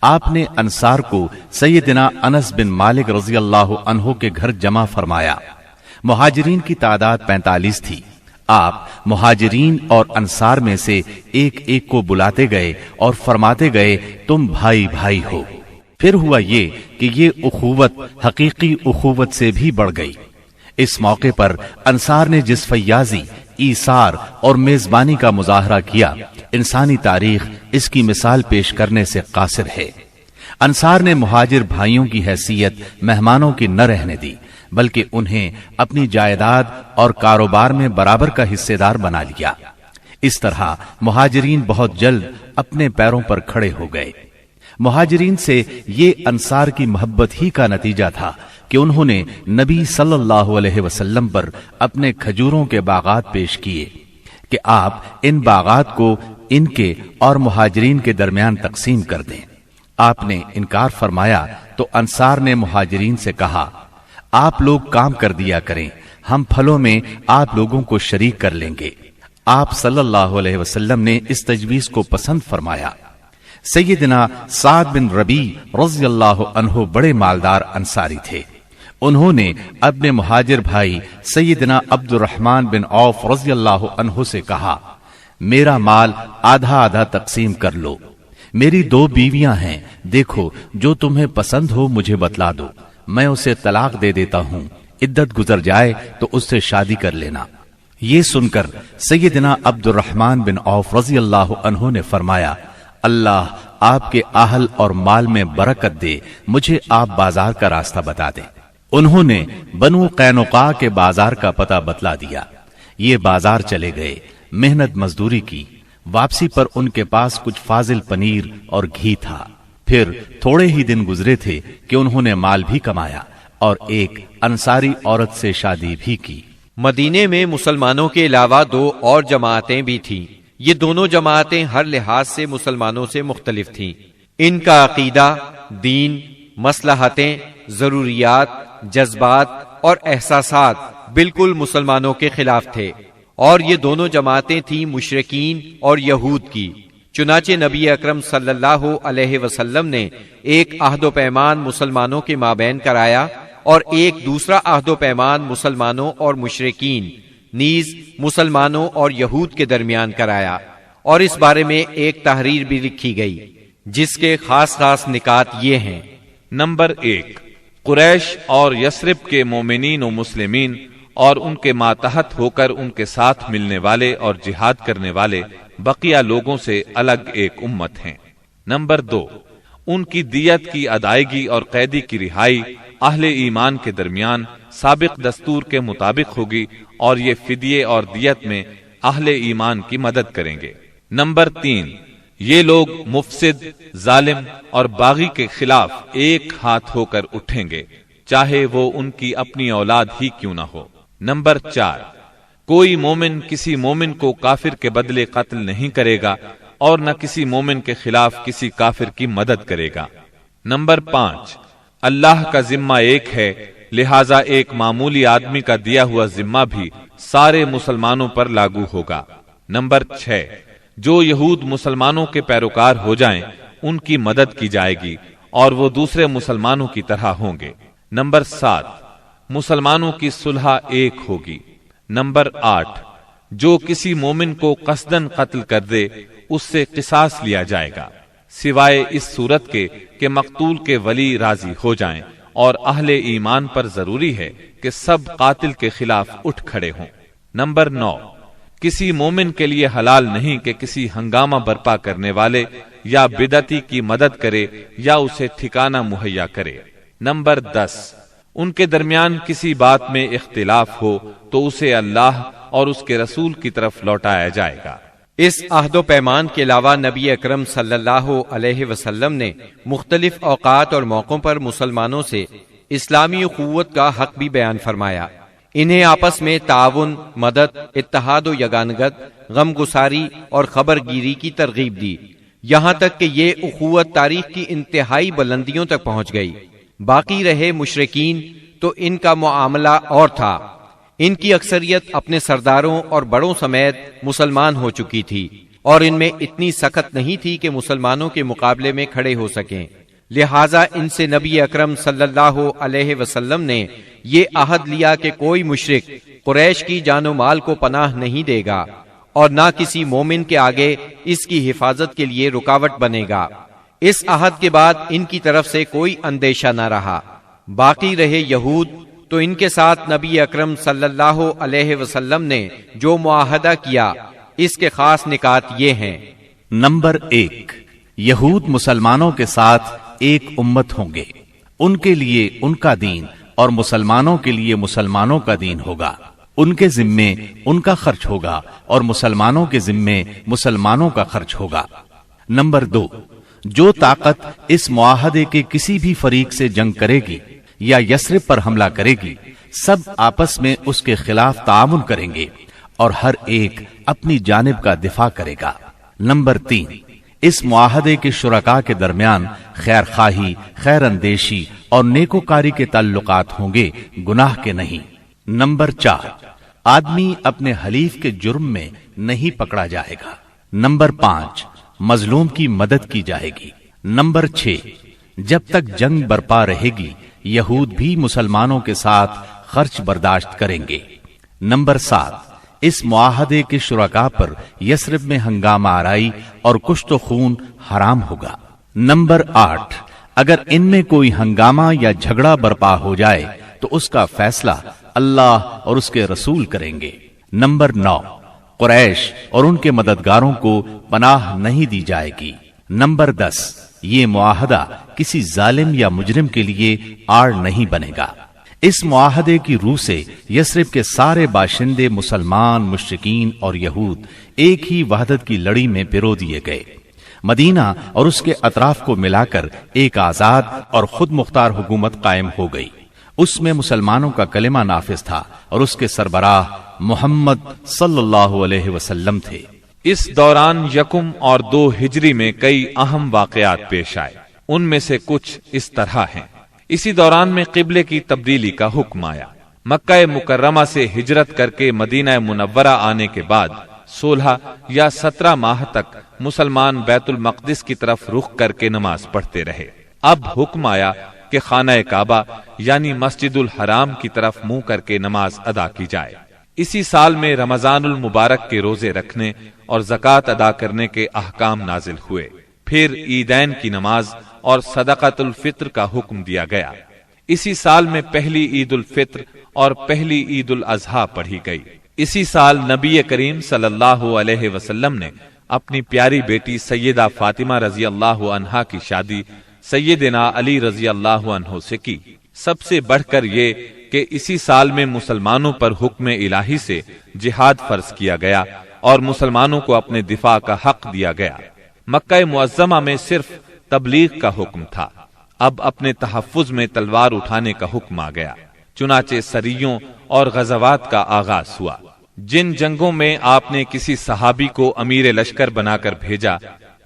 آپ نے انصار کو سیدنا انس بن مالک رضی اللہ عنہ کے گھر جمع فرمایا۔ مہاجرین کی تعداد 45 تھی۔ آپ مہاجرین اور انصار میں سے ایک ایک کو بلاتے گئے اور فرماتے گئے تم بھائی بھائی ہو۔ پھر ہوا یہ کہ یہ اخوت حقیقی اخوت سے بھی بڑھ گئی۔ اس موقع پر انصار نے جس فیاضی، ایثار اور میزبانی کا مظاہرہ کیا، انسانی تاریخ اس کی مثال پیش کرنے سے قاصر ہے۔ انصار نے مہاجر بھائیوں کی حیثیت مہمانوں کی نہ رہنے دی، بلکہ انہیں اپنی جائیداد اور کاروبار میں برابر کا حصے دار بنا لیا۔ اس طرح مہاجرین بہت جلد اپنے پیروں پر کھڑے ہو گئے۔ مہاجرین سے یہ انصار کی محبت ہی کا نتیجہ تھا کہ انہوں نے نبی صلی اللہ علیہ وسلم پر اپنے کھجوروں کے باغات پیش کیے کہ آپ ان باغات کو ان کے اور مہاجرین کے درمیان تقسیم کر دیں۔ آپ نے انکار فرمایا تو انصار نے مہاجرین سے کہا آپ لوگ کام کر دیا کریں، ہم پھلوں میں آپ لوگوں کو شریک کر لیں گے۔ آپ صلی اللہ علیہ وسلم نے اس تجویز کو پسند فرمایا۔ سیدنا سعد بن ربیع رضی اللہ عنہ بڑے مالدار انصاری تھے۔ انہوں نے اپنے مہاجر بھائی سیدنا عبد الرحمن بن عوف رضی اللہ عنہ سے کہا میرا مال آدھا آدھا تقسیم کر لو، میری 2 بیویاں ہیں، دیکھو جو تمہیں پسند ہو مجھے بتلا دو، میں اسے طلاق دے دیتا ہوں، عدت گزر جائے تو اس سے شادی کر لینا۔ یہ سن کر سیدنا عبد الرحمن بن عوف رضی اللہ عنہ نے فرمایا اللہ آپ کے اہل اور مال میں برکت دے، مجھے آپ بازار کا راستہ بتا دیں۔ انہوں نے بنو قینقاع کے بازار کا پتہ بتلا دیا۔ یہ بازار چلے گئے، محنت مزدوری کی، واپسی پر ان کے پاس کچھ فاضل پنیر اور گھی تھا۔ پھر تھوڑے ہی دن گزرے تھے کہ انہوں نے مال بھی کمایا اور ایک انصاری عورت سے شادی بھی کی۔ مدینے میں مسلمانوں کے علاوہ 2 اور جماعتیں بھی تھیں۔ یہ دونوں جماعتیں ہر لحاظ سے مسلمانوں سے مختلف تھیں۔ ان کا عقیدہ، دین، مصلحتیں، ضروریات، جذبات اور احساسات بالکل مسلمانوں کے خلاف تھے، اور یہ دونوں جماعتیں تھیں مشرکین اور یہود کی۔ چنانچہ نبی اکرم صلی اللہ علیہ وسلم نے ایک عہد و پیمان مسلمانوں کے مابین کرایا اور ایک دوسرا عہد و پیمان مسلمانوں اور مشرکین نیز مسلمانوں اور یہود کے درمیان کرایا، اور اس بارے میں ایک تحریر بھی لکھی گئی جس کے خاص خاص نکات یہ ہیں۔ نمبر 1، قریش اور یثرب کے مومنین و مسلمین اور ان کے ماتحت ہو کر ان کے ساتھ ملنے والے اور جہاد کرنے والے بقیہ لوگوں سے الگ ایک امت ہیں۔ نمبر 2، ان کی دیت کی ادائیگی اور قیدی کی رہائی اہل ایمان کے درمیان سابق دستور کے مطابق ہوگی، اور یہ فدیے اور دیت میں اہل ایمان کی مدد کریں گے۔ نمبر 3، یہ لوگ مفسد، ظالم اور باغی کے خلاف ایک ہاتھ ہو کر اٹھیں گے، چاہے وہ ان کی اپنی اولاد ہی کیوں نہ ہو۔ نمبر 4، کوئی مومن کسی مومن کو کافر کے بدلے قتل نہیں کرے گا اور نہ کسی مومن کے خلاف کسی کافر کی مدد کرے گا۔ نمبر 5، اللہ کا ذمہ ایک ہے، لہذا ایک معمولی آدمی کا دیا ہوا ذمہ بھی سارے مسلمانوں پر لاگو ہوگا۔ نمبر 6، جو یہود مسلمانوں کے پیروکار ہو جائیں ان کی مدد کی جائے گی اور وہ دوسرے مسلمانوں کی طرح ہوں گے۔ نمبر 7، مسلمانوں کی صلح ایک ہوگی۔ نمبر 8، جو کسی مومن کو قصدن قتل کر دے اس سے قصاص لیا جائے گا، سوائے اس صورت کے کہ مقتول کے ولی راضی ہو جائیں، اور اہل ایمان پر ضروری ہے کہ سب قاتل کے خلاف اٹھ کھڑے ہوں۔ نمبر 9، کسی مومن کے لیے حلال نہیں کہ کسی ہنگامہ برپا کرنے والے یا بدعتی کی مدد کرے یا اسے ٹھکانہ مہیا کرے۔ نمبر 10، ان کے درمیان کسی بات میں اختلاف ہو تو اسے اللہ اور اس کے رسول کی طرف لوٹایا جائے گا۔ اس عہد و پیمان کے علاوہ نبی اکرم صلی اللہ علیہ وسلم نے مختلف اوقات اور موقعوں پر مسلمانوں سے اسلامی اخوت کا حق بھی بیان فرمایا۔ انہیں آپس میں تعاون، مدد، اتحاد و یگانگت، غم گساری اور خبر گیری کی ترغیب دی، یہاں تک کہ یہ اخوت تاریخ کی انتہائی بلندیوں تک پہنچ گئی۔ باقی رہے مشرکین تو ان کا معاملہ اور تھا۔ ان کی اکثریت اپنے سرداروں اور بڑوں سمیت مسلمان ہو چکی تھی، اور ان میں اتنی سخت نہیں تھی کہ مسلمانوں کے مقابلے میں کھڑے ہو سکیں، لہٰذا ان سے نبی اکرم صلی اللہ علیہ وسلم نے یہ عہد لیا کہ کوئی مشرک قریش کی جان و مال کو پناہ نہیں دے گا اور نہ کسی مومن کے آگے اس کی حفاظت کے لیے رکاوٹ بنے گا۔ اس عہد کے بعد ان کی طرف سے کوئی اندیشہ نہ رہا۔ باقی رہے یہود، تو ان کے ساتھ نبی اکرم صلی اللہ علیہ وسلم نے جو معاہدہ کیا اس کے خاص نکات یہ ہیں۔ نمبر 1، یہود مسلمانوں کے ساتھ ایک امت ہوں گے، ان کے لیے ان کا دین اور مسلمانوں کے لیے مسلمانوں کا دین ہوگا، ان کے ذمے ان کا خرچ ہوگا اور مسلمانوں کے ذمے مسلمانوں کا خرچ ہوگا۔ نمبر 2، جو طاقت اس معاہدے کے کسی بھی فریق سے جنگ کرے گی یا یثرب پر حملہ کرے گی، سب آپس میں اس کے خلاف تعاون کریں گے اور ہر ایک اپنی جانب کا دفاع کرے گا۔ نمبر 3، اس معاہدے کے شرکاء کے درمیان خیر خواہی، خیر اندیشی اور نیکوکاری کے تعلقات ہوں گے، گناہ کے نہیں۔ نمبر 4، آدمی اپنے حلیف کے جرم میں نہیں پکڑا جائے گا۔ نمبر 5، مظلوم کی مدد کی جائے گی۔ نمبر 6، جب تک جنگ برپا رہے گی یہود بھی مسلمانوں کے ساتھ خرچ برداشت کریں گے۔ نمبر 7، اس معاہدے کے شرکاء پر یثرب میں ہنگامہ آرائی اور کشت و خون حرام ہوگا۔ نمبر 8، اگر ان میں کوئی ہنگامہ یا جھگڑا برپا ہو جائے تو اس کا فیصلہ اللہ اور اس کے رسول کریں گے۔ نمبر 9، قریش اور ان کے مددگاروں کو پناہ نہیں دی جائے گی۔ نمبر 10، یہ معاہدہ کسی ظالم یا مجرم کے لیے آڑ نہیں بنے گا۔ اس معاہدے کی روح سے یثرب کے سارے باشندے مسلمان، مشرکین اور یہود ایک ہی وحدت کی لڑی میں پیرو دیے گئے۔ مدینہ اور اس کے اطراف کو ملا کر ایک آزاد اور خود مختار حکومت قائم ہو گئی۔ اس میں مسلمانوں کا کلمہ نافذ تھا اور اس کے سربراہ محمد صلی اللہ علیہ وسلم تھے۔ اس دوران 1 اور 2 ہجری میں کئی اہم واقعات پیش آئے، ان میں سے کچھ اس طرح ہیں۔ اسی دوران میں قبلے کی تبدیلی کا حکم آیا۔ مکہ مکرمہ سے ہجرت کر کے مدینہ منورہ آنے کے بعد 16 یا 17 ماہ تک مسلمان بیت المقدس کی طرف رخ کر کے نماز پڑھتے رہے۔ اب حکم آیا کہ خانہ کعبہ یعنی مسجد الحرام کی طرف منہ کر کے نماز ادا کی جائے۔ اسی سال میں رمضان المبارک کے روزے رکھنے اور زکوٰۃ ادا کرنے کے احکام نازل ہوئے۔ پھر عیدین کی نماز اور صدقۃ الفطر کا حکم دیا گیا۔ اسی سال میں پہلی عید الفطر اور پہلی عید الاضحیٰ پڑھی گئی۔ اسی سال نبی کریم صلی اللہ علیہ وسلم نے اپنی پیاری بیٹی سیدہ فاطمہ رضی اللہ عنہا کی شادی سیدنا علی رضی اللہ عنہ سے کی۔ سب سے بڑھ کر یہ کہ اسی سال میں مسلمانوں پر حکم الہی سے جہاد فرض کیا گیا اور مسلمانوں کو اپنے دفاع کا حق دیا گیا۔ مکہ معظمہ میں صرف تبلیغ کا حکم تھا، اب اپنے تحفظ میں تلوار اٹھانے کا حکم آ گیا۔ چنانچہ سریوں اور غزوات کا آغاز ہوا۔ جن جنگوں میں آپ نے کسی صحابی کو امیر لشکر بنا کر بھیجا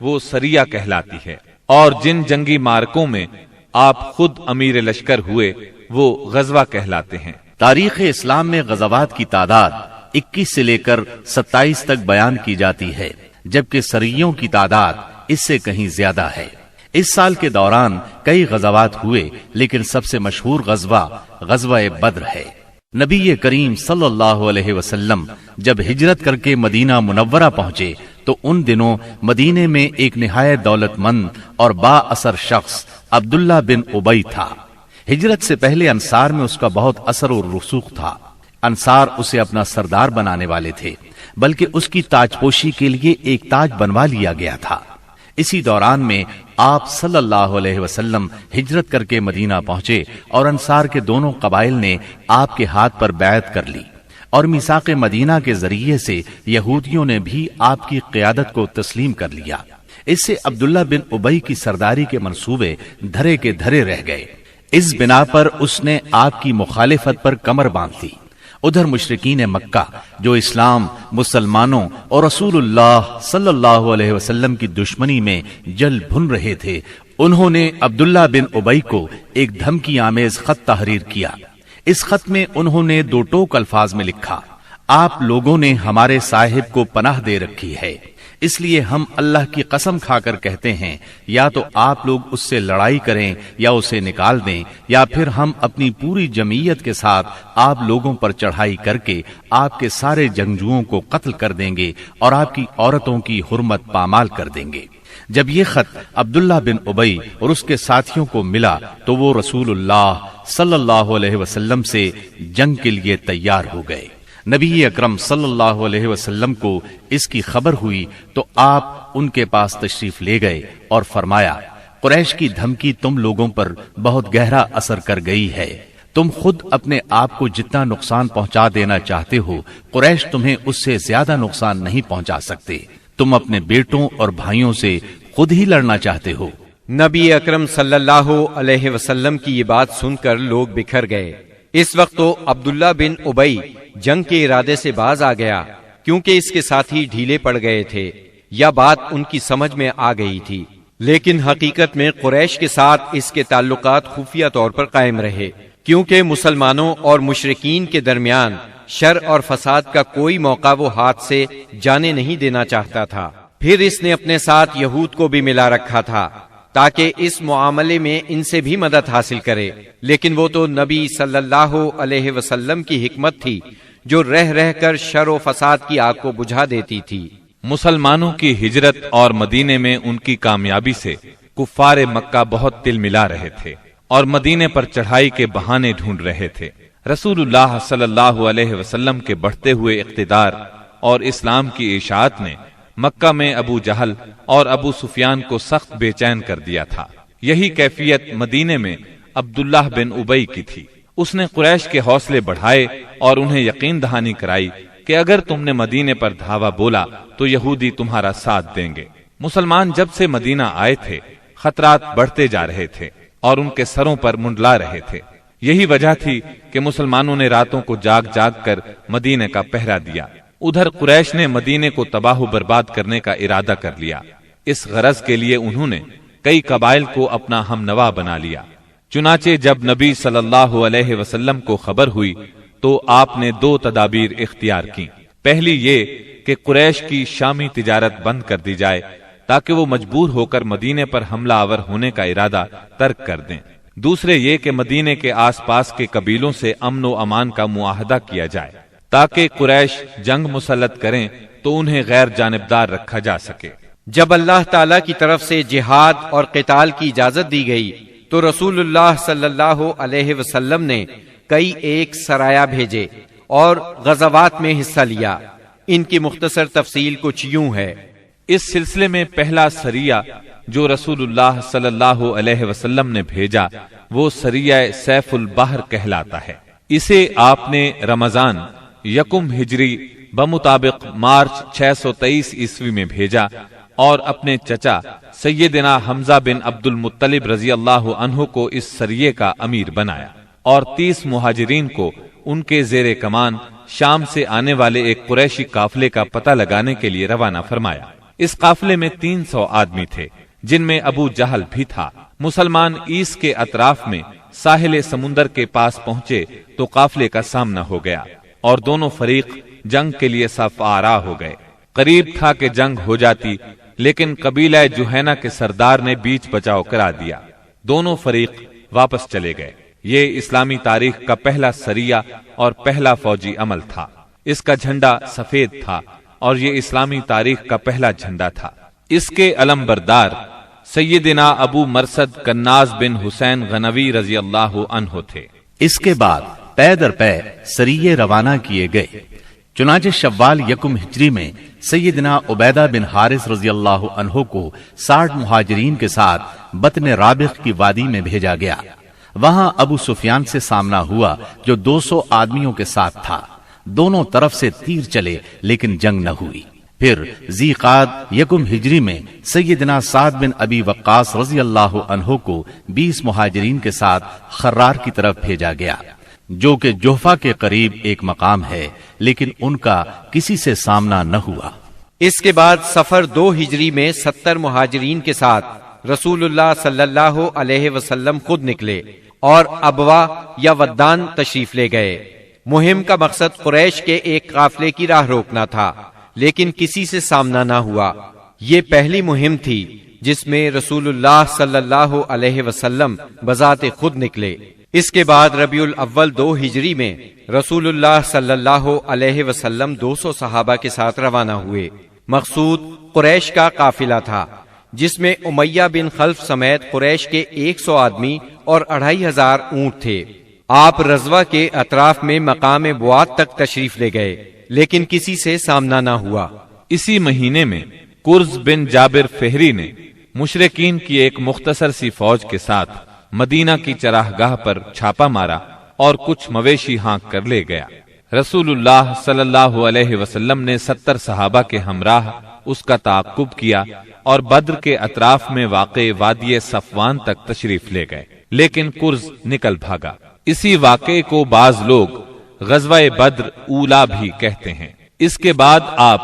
وہ سریہ کہلاتی ہے، اور جن جنگی مارکوں میں آپ خود امیر لشکر ہوئے وہ غزوہ کہلاتے ہیں۔ تاریخ اسلام میں غزوات کی تعداد 21 سے لے کر 27 تک بیان کی جاتی ہے، جبکہ سریوں کی تعداد اس سے کہیں زیادہ ہے۔ اس سال کے دوران کئی غزوات ہوئے، لیکن سب سے مشہور غزوہ بدر ہے۔ نبی کریم صلی اللہ علیہ وسلم جب ہجرت کر کے مدینہ منورہ پہنچے تو ان دنوں مدینے میں ایک نہایت دولت مند اور با اثر شخص عبداللہ بن ابی تھا۔ ہجرت سے پہلے انصار میں اس کا بہت اثر و رسوخ تھا۔ انصار اسے اپنا سردار بنانے والے تھے، بلکہ اس کی تاج پوشی کے لیے ایک تاج بنوا لیا گیا تھا۔ اسی دوران میں آپ صلی اللہ علیہ وسلم ہجرت کر کے مدینہ پہنچے اور انصار کے دونوں قبائل نے آپ کے ہاتھ پر بیعت کر لی، اور میثاق مدینہ کے ذریعے سے یہودیوں نے بھی آپ کی قیادت کو تسلیم کر لیا۔ اس سے عبداللہ بن ابی کی سرداری کے منصوبے دھرے کے دھرے رہ گئے۔ اس بنا پر اس نے آپ کی مخالفت پر کمر باندھ لی۔ ادھر مشرکین مکہ جو اسلام، مسلمانوں اور رسول اللہ صلی اللہ علیہ وسلم کی دشمنی میں جل بھن رہے تھے، انہوں نے عبداللہ بن ابی کو ایک دھمکی آمیز خط تحریر کیا۔ اس خط میں انہوں نے 2 ٹوک الفاظ میں لکھا: آپ لوگوں نے ہمارے صاحب کو پناہ دے رکھی ہے، اس لیے ہم اللہ کی قسم کھا کر کہتے ہیں یا تو آپ لوگ اس سے لڑائی کریں یا اسے نکال دیں، یا پھر ہم اپنی پوری جمعیت کے ساتھ آپ لوگوں پر چڑھائی کر کے آپ کے سارے جنگجوؤں کو قتل کر دیں گے اور آپ کی عورتوں کی حرمت پامال کر دیں گے۔ جب یہ خط عبداللہ بن ابی اور اس کے ساتھیوں کو ملا تو وہ رسول اللہ صلی اللہ علیہ وسلم سے جنگ کے لیے تیار ہو گئے۔ نبی اکرم صلی اللہ علیہ وسلم کو اس کی خبر ہوئی تو آپ ان کے پاس تشریف لے گئے اور فرمایا، قریش کی دھمکی تم لوگوں پر بہت گہرا اثر کر گئی ہے۔ تم خود اپنے آپ کو جتنا نقصان پہنچا دینا چاہتے ہو، قریش تمہیں اس سے زیادہ نقصان نہیں پہنچا سکتے۔ تم اپنے بیٹوں اور بھائیوں سے خود ہی لڑنا چاہتے ہو۔ نبی اکرم صلی اللہ علیہ وسلم کی یہ بات سن کر لوگ بکھر گئے۔ اس وقت تو عبداللہ بن ابی جنگ کے ارادے سے باز آ گیا، کیونکہ اس کے ساتھی ڈھیلے پڑ گئے تھے یا بات ان کی سمجھ میں آ گئی تھی، لیکن حقیقت میں قریش کے ساتھ اس کے تعلقات خفیہ طور پر قائم رہے، کیونکہ مسلمانوں اور مشرکین کے درمیان شر اور فساد کا کوئی موقع وہ ہاتھ سے جانے نہیں دینا چاہتا تھا۔ پھر اس نے اپنے ساتھ یہود کو بھی ملا رکھا تھا تاکہ اس معاملے میں ان سے بھی مدد حاصل کرے، لیکن وہ تو نبی صلی اللہ علیہ وسلم کی حکمت تھی جو رہ رہ کر شر و فساد کی آگ کو بجھا دیتی تھی۔ مسلمانوں کی ہجرت اور مدینے میں ان کی کامیابی سے کفار مکہ بہت تل ملا رہے تھے اور مدینے پر چڑھائی کے بہانے ڈھونڈ رہے تھے۔ رسول اللہ صلی اللہ علیہ وسلم کے بڑھتے ہوئے اقتدار اور اسلام کی اشاعت نے مکہ میں ابو جہل اور ابو سفیان کو سخت بے چین کر دیا تھا۔ یہی کیفیت مدینے میں عبداللہ بن ابی کی تھی۔ اس نے قریش کے حوصلے بڑھائے اور انہیں یقین دہانی کرائی کہ اگر تم نے مدینے پر دھاوا بولا تو یہودی تمہارا ساتھ دیں گے۔ مسلمان جب سے مدینہ آئے تھے خطرات بڑھتے جا رہے تھے اور ان کے سروں پر منڈلا رہے تھے۔ یہی وجہ تھی کہ مسلمانوں نے راتوں کو جاگ جاگ کر مدینے کا پہرا دیا۔ ادھر قریش نے مدینے کو تباہ و برباد کرنے کا ارادہ کر لیا۔ اس غرض کے لیے انہوں نے کئی قبائل کو اپنا ہم نوا بنا لیا۔ چنانچہ جب نبی صلی اللہ علیہ وسلم کو خبر ہوئی تو آپ نے دو تدابیر اختیار کی۔ پہلی یہ کہ قریش کی شامی تجارت بند کر دی جائے تاکہ وہ مجبور ہو کر مدینے پر حملہ آور ہونے کا ارادہ ترک کر دیں۔ دوسرے یہ کہ مدینے کے آس پاس کے قبیلوں سے امن و امان کا معاہدہ کیا جائے تاکہ قریش جنگ مسلط کریں تو انہیں غیر جانبدار رکھا جا سکے۔ جب اللہ تعالی کی طرف سے جہاد اور قتال کی اجازت دی گئی تو رسول اللہ صلی اللہ علیہ وسلم نے کئی ایک سرایہ بھیجے اور غزوات میں حصہ لیا۔ ان کی مختصر تفصیل کچھ یوں ہے۔ اس سلسلے میں پہلا سریہ جو رسول اللہ صلی اللہ علیہ وسلم نے بھیجا وہ سریہ سیف البحر کہلاتا ہے۔ اسے آپ نے رمضان یکم ہجری بمطابق مارچ 623 عیسوی میں بھیجا اور اپنے چچا سیدنا حمزہ بن عبد المطلب رضی اللہ عنہ کو اس سریے کا امیر بنایا اور 30 مہاجرین کو ان کے زیر کمان شام سے آنے والے ایک قریشی قافلے کا پتہ لگانے کے لیے روانہ فرمایا۔ اس قافلے میں 300 آدمی تھے جن میں ابو جہل بھی تھا۔ مسلمان ایس کے اطراف میں ساحل سمندر کے پاس پہنچے تو قافلے کا سامنا ہو گیا اور دونوں فریق جنگ کے لیے صف آرا ہو گئے۔ قریب تھا کہ جنگ ہو جاتی لیکن قبیلہ جوہینہ کے سردار نے بیچ بچاؤ کرا دیا۔ دونوں فریق واپس چلے گئے۔ یہ اسلامی تاریخ کا پہلا سریہ اور پہلا فوجی عمل تھا۔ اس کا جھنڈا سفید تھا اور یہ اسلامی تاریخ کا پہلا جھنڈا تھا۔ اس کے علم بردار سیدنا ابو مرصد کناز بن حسین غنوی رضی اللہ عنہ تھے۔ اس کے بعد پے در پے سریے روانہ کیے گئے۔ چنانچہ شوال یکم ہجری میں سیدنا عبیدہ بن حارث رضی اللہ عنہ کو 60 مہاجرین کے ساتھ بطن رابغ کی وادی میں بھیجا گیا۔ وہاں ابو سفیان سے سامنا ہوا جو 200 آدمیوں کے ساتھ تھا۔ دونوں طرف سے تیر چلے لیکن جنگ نہ ہوئی۔ پھر ذی قعد یکم ہجری میں سیدنا سعد بن ابی وقاص رضی اللہ عنہ کو 20 مہاجرین کے ساتھ خرار کی طرف بھیجا گیا جو کہ جوفا کے قریب ایک مقام ہے، لیکن ان کا کسی سے سامنا نہ ہوا۔ اس کے بعد سفر 2 ہجری میں 70 مہاجرین کے ساتھ رسول اللہ صلی اللہ علیہ وسلم خود نکلے اور ابوا یا ودان تشریف لے گئے۔ مہم کا مقصد قریش کے ایک قافلے کی راہ روکنا تھا لیکن کسی سے سامنا نہ ہوا۔ یہ پہلی مہم تھی جس میں رسول اللہ صلی اللہ علیہ وسلم بذات خود نکلے۔ اس کے بعد ربیع الاول 2 ہجری میں رسول اللہ صلی اللہ علیہ وسلم 200 صحابہ کے ساتھ روانہ ہوئے۔ مقصود قریش کا قافلہ تھا، جس میں امیہ بن خلف سمیت قریش کے 100 آدمی اور 2500 اونٹ تھے۔ آپ رضوہ کے اطراف میں مقام بوات تک تشریف لے گئے، لیکن کسی سے سامنا نہ ہوا۔ اسی مہینے میں کرز بن جابر فہری نے مشرکین کی ایک مختصر سی فوج کے ساتھ مدینہ کی چراگاہ پر چھاپا مارا اور کچھ مویشی ہانک کر لے گیا۔ رسول اللہ صلی اللہ علیہ وسلم نے 70 صحابہ کے ہمراہ اس کا تعاقب کیا اور بدر کے اطراف میں واقع وادی صفوان تک تشریف لے گئے، لیکن کرز نکل بھاگا۔ اسی واقعے کو بعض لوگ غزوہ بدر اولا بھی کہتے ہیں۔ اس کے بعد آپ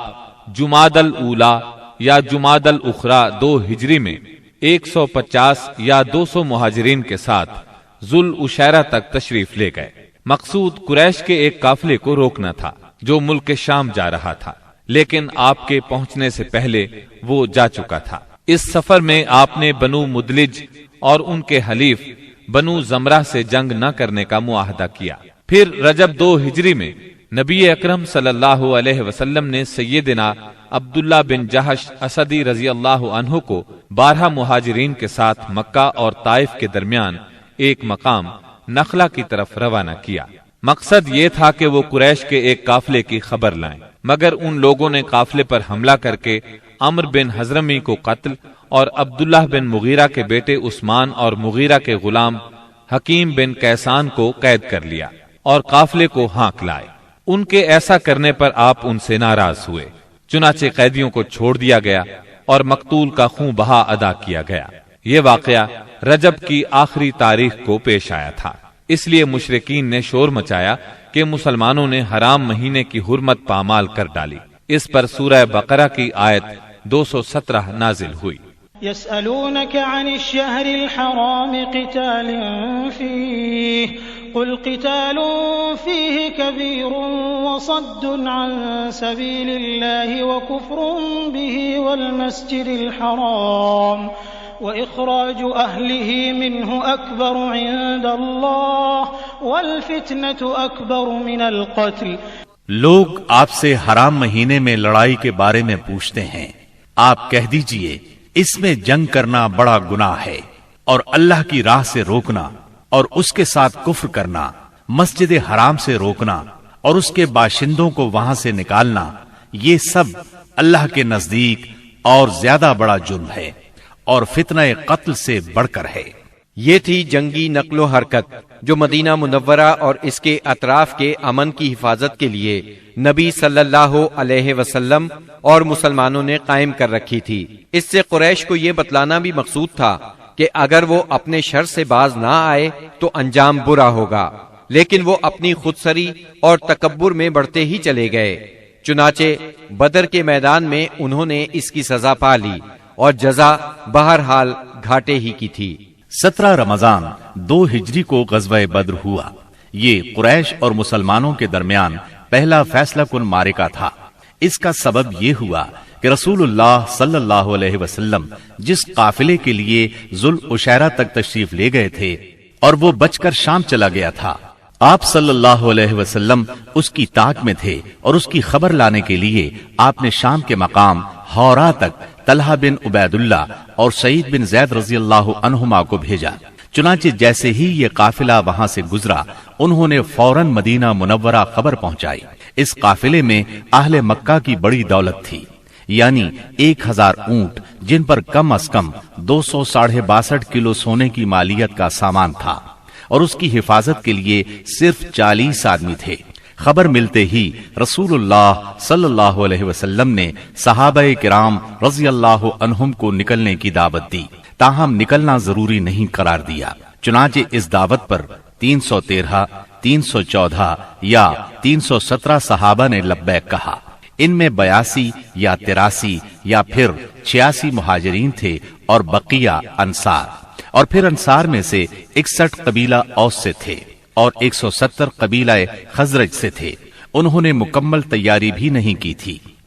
جمادی الاولا یا جمادی الاخری 2 ہجری میں 150 یا 200 مہاجرین کے ساتھ ذوالعشیرہ تک تشریف لے گئے۔ مقصود قریش کے ایک قافلے کو روکنا تھا جو ملک شام جا رہا تھا، لیکن آپ کے پہنچنے سے پہلے وہ جا چکا تھا۔ اس سفر میں آپ نے بنو مدلج اور ان کے حلیف بنو زمرہ سے جنگ نہ کرنے کا معاہدہ کیا۔ پھر رجب 2 ہجری میں نبی اکرم صلی اللہ علیہ وسلم نے سیدنا عبداللہ بن جہش اسدی رضی اللہ عنہ کو 12 مہاجرین کے ساتھ مکہ اور طائف کے درمیان ایک مقام نخلہ کی طرف روانہ کیا۔ مقصد یہ تھا کہ وہ قریش کے ایک قافلے کی خبر لائیں، مگر ان لوگوں نے قافلے پر حملہ کر کے عمر بن حضرمی کو قتل اور عبداللہ بن مغیرہ کے بیٹے عثمان اور مغیرہ کے غلام حکیم بن کیسان کو قید کر لیا اور قافلے کو ہانک لائے۔ ان کے ایسا کرنے پر آپ ان سے ناراض ہوئے، چنانچہ قیدیوں کو چھوڑ دیا گیا اور مقتول کا خون بہا ادا کیا گیا۔ یہ واقعہ رجب کی آخری تاریخ کو پیش آیا تھا، اس لیے مشرکین نے شور مچایا کہ مسلمانوں نے حرام مہینے کی حرمت پامال کر ڈالی۔ اس پر سورہ بقرہ کی آیت 217 نازل ہوئی۔ يسألونك عن الشهر الحرام قتال فيه قل قتال فيه كبير وصد عن سبيل الله وكفر به والمسجد الحرام وإخراج أهله منه أكبر عند الله والفتنة أكبر من القتل۔ لوگ آپ سے حرام مہینے میں لڑائی کے بارے میں پوچھتے ہیں، آپ کہہ دیجئے اس میں جنگ کرنا بڑا گناہ ہے، اور اللہ کی راہ سے روکنا اور اس کے ساتھ کفر کرنا، مسجد حرام سے روکنا اور اس کے باشندوں کو وہاں سے نکالنا، یہ سب اللہ کے نزدیک اور زیادہ بڑا جرم ہے اور فتنہ قتل سے بڑھ کر ہے۔ یہ تھی جنگی نقل و حرکت جو مدینہ منورہ اور اس کے اطراف کے امن کی حفاظت کے لیے نبی صلی اللہ علیہ وسلم اور مسلمانوں نے قائم کر رکھی تھی۔ اس سے قریش کو یہ بتلانا بھی مقصود تھا کہ اگر وہ اپنے شر سے باز نہ آئے تو انجام برا ہوگا، لیکن وہ اپنی خودسری اور تکبر میں بڑھتے ہی چلے گئے۔ چنانچہ بدر کے میدان میں انہوں نے اس کی سزا پا لی اور جزا بہرحال گھاٹے ہی کی تھی۔ 17 رمضان 2 ہجری کو غزوہ بدر ہوا۔ یہ قریش اور مسلمانوں کے درمیان پہلا فیصلہ کن معرکہ تھا۔ اس کا سبب یہ ہوا کہ رسول اللہ صلی اللہ علیہ وسلم جس قافلے کے لیے ذوالعشیرہ تک تشریف لے گئے تھے اور وہ بچ کر شام چلا گیا تھا، آپ صلی اللہ علیہ وسلم اس کی طاق میں تھے اور اس کی خبر لانے کے لیے آپ نے شام کے مقام ہورا تک طلحہ بن عبید اللہ اور سعید بن زید رضی اللہ عنہما کو بھیجا۔ چنانچہ جیسے ہی یہ قافلہ وہاں سے گزرا، انہوں نے فوراً مدینہ منورہ خبر پہنچائی۔ اس قافلے میں اہل مکہ کی بڑی دولت تھی، یعنی 1000 اونٹ جن پر کم از کم 262 کلو سونے کی مالیت کا سامان تھا، اور اس کی حفاظت کے لیے صرف 40 آدمی تھے۔ خبر ملتے ہی رسول اللہ صلی اللہ علیہ وسلم نے صحابہ کرام رضی اللہ عنہم کو نکلنے کی دعوت دی، تاہم نکلنا ضروری نہیں قرار دیا۔ چنانچہ اس دعوت پر 313، 314 یا 317 صحابہ نے لبیک کہا۔ ان میں 82 یا 83 یا پھر 86 مہاجرین تھے اور بقیہ انصار، اور پھر انصار میں سے 61 قبیلہ اوس سے تھے اور 170 قبیلہ خزرج سے تھے۔ انہوں نے مکمل تیاری بھی نہیں کی تھی۔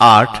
8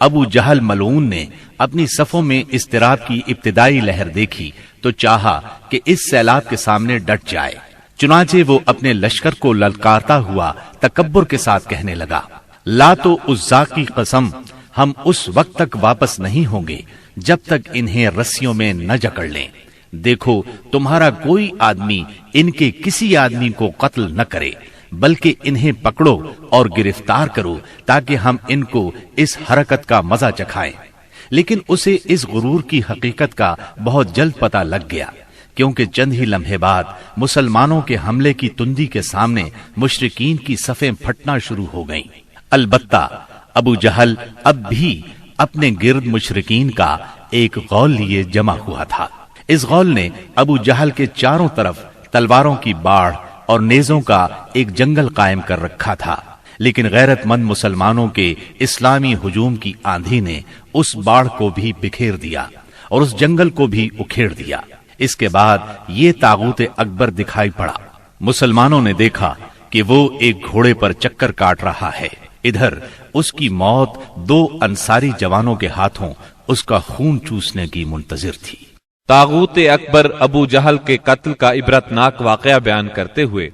ابو جہل ملعون نے اپنی صفوں میں اضطراب کی ابتدائی لہر دیکھی تو چاہا کہ اس سیلاب کے سامنے ڈٹ جائے، چنانچہ وہ اپنے لشکر کو للکارتا ہوا تکبر کے ساتھ کہنے لگا، لات و عزا کی قسم، ہم اس وقت تک واپس نہیں ہوں گے جب تک انہیں رسیوں میں نہ جکڑ لیں۔ دیکھو تمہارا کوئی آدمی ان کے کسی آدمی کو قتل نہ کرے، بلکہ انہیں پکڑو اور گرفتار کرو تاکہ ہم ان کو اس حرکت کا مزہ چکھائیں۔ لیکن اسے اس غرور کی حقیقت کا بہت جلد پتہ لگ گیا، کیونکہ چند ہی لمحے بعد مسلمانوں کے حملے کی تندی کے سامنے مشرکین کی صفیں پھٹنا شروع ہو گئیں۔ البتہ ابو جہل اب بھی اپنے گرد مشرکین کا ایک غول لیے جمع ہوا تھا۔ اس غول نے ابو جہل کے چاروں طرف تلواروں کی باڑھ اور نیزوں کا ایک جنگل قائم کر رکھا تھا، لیکن غیرت مند مسلمانوں کے اسلامی ہجوم کی آندھی نے اس باڑھ کو بھی بکھیر دیا اور اس جنگل کو بھی اکھیڑ دیا۔ اس کے بعد یہ طاغوت اکبر دکھائی پڑا۔ مسلمانوں نے دیکھا کہ وہ ایک گھوڑے پر چکر کاٹ رہا ہے، ادھر اس کی موت 2 انصاری جوانوں کے ہاتھوں اس کا خون چوسنے کی منتظر تھی۔ طاغوت اکبر ابو جہل کے قتل کا عبرتناک واقعہ بیان کرتے ہوئے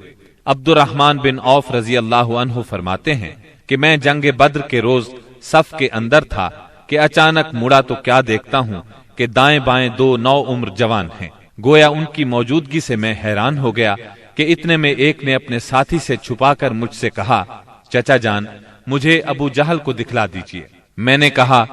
عبد الرحمن بن عوف رضی اللہ عنہ فرماتے ہیں کہ میں جنگ بدر کے روز صف کے اندر تھا کہ اچانک مڑا تو کیا دیکھتا ہوں کہ دائیں بائیں 2 نوعمر جوان ہیں۔ گویا ان کی موجودگی سے میں حیران ہو گیا کہ اتنے میں ایک نے اپنے ساتھی سے چھپا کر مجھ سے کہا، چچا جان مجھے ابو جہل کو دکھلا دیجیے۔ میں نے کہا،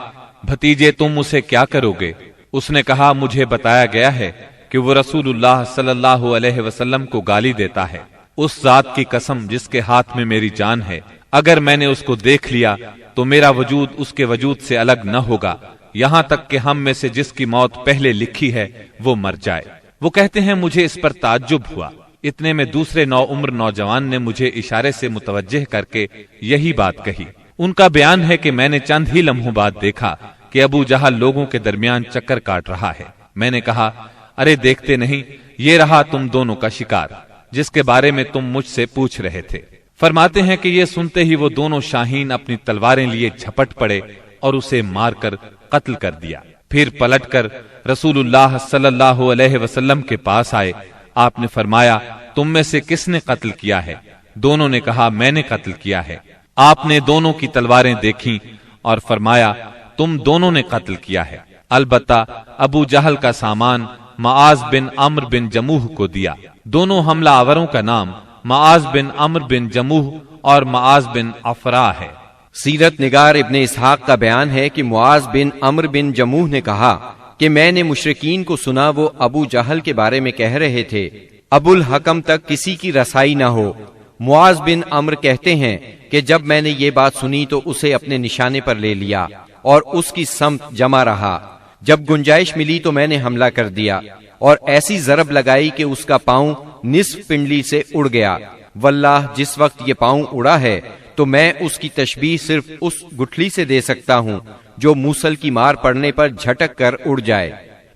بھتیجے تم اسے کیا کرو گے؟ اس نے کہا، مجھے بتایا گیا ہے کہ وہ رسول اللہ صلی اللہ علیہ وسلم کو گالی دیتا ہے۔ اس ذات کی قسم جس کے ہاتھ میں میری جان ہے، اگر میں نے اس کو دیکھ لیا تو میرا وجود اس کے وجود سے الگ نہ ہوگا، یہاں تک کہ ہم میں سے جس کی موت پہلے لکھی ہے وہ مر جائے۔ وہ کہتے ہیں مجھے اس پر تعجب ہوا۔ اتنے میں دوسرے نوعمر نوجوان نے مجھے اشارے سے متوجہ کر کے یہی بات کہی۔ ان کا بیان ہے کہ میں نے چند ہی لمحوں بعد دیکھا کہ ابو جہل لوگوں کے درمیان چکر کاٹ رہا ہے۔ میں نے کہا، ارے دیکھتے نہیں، یہ رہا تم دونوں کا شکار جس کے بارے میں تم مجھ سے پوچھ رہے تھے۔ فرماتے ہیں کہ یہ سنتے ہی وہ دونوں شاہین اپنی تلواریں لیے جھپٹ پڑے اور اسے مار کر قتل کر دیا۔ پھر پلٹ کر رسول اللہ صلی اللہ علیہ وسلم کے پاس آئے۔ آپ نے فرمایا، تم میں سے کس نے قتل کیا ہے؟ دونوں نے کہا، میں نے قتل کیا ہے۔ آپ نے دونوں کی تلواریں دیکھیں اور فرمایا، تم دونوں نے قتل کیا ہے۔ البتہ ابو جہل کا سامان معاذ بن عمرو بن جموح کو دیا۔ دونوں حملہ آوروں کا نام معاذ بن عمرو بن جموح اور معاذ بن افرا ہے۔ سیرت نگار ابن اسحاق کا بیان ہے کہ معاذ بن عمرو بن جموح نے کہا کہ میں نے مشرکین کو سنا وہ ابو جہل کے بارے میں کہہ رہے تھے، ابو الحکم تک کسی کی رسائی نہ ہو۔ معاذ بن عمرو کہتے ہیں کہ جب میں نے یہ بات سنی تو اسے اپنے نشانے پر لے لیا اور اس کی سمت جمع رہا۔ جب گنجائش ملی تو میں نے حملہ کر دیا اور ایسی ضرب لگائی کہ اس کا پاؤں نصف پنڈلی سے اڑ گیا۔ واللہ جس وقت یہ پاؤں اڑا ہے تو میں اس کی تشبیہ صرف اس گٹھلی سے دے سکتا ہوں جو موصل کی مار پڑنے پر جھٹک کر اڑ جائے۔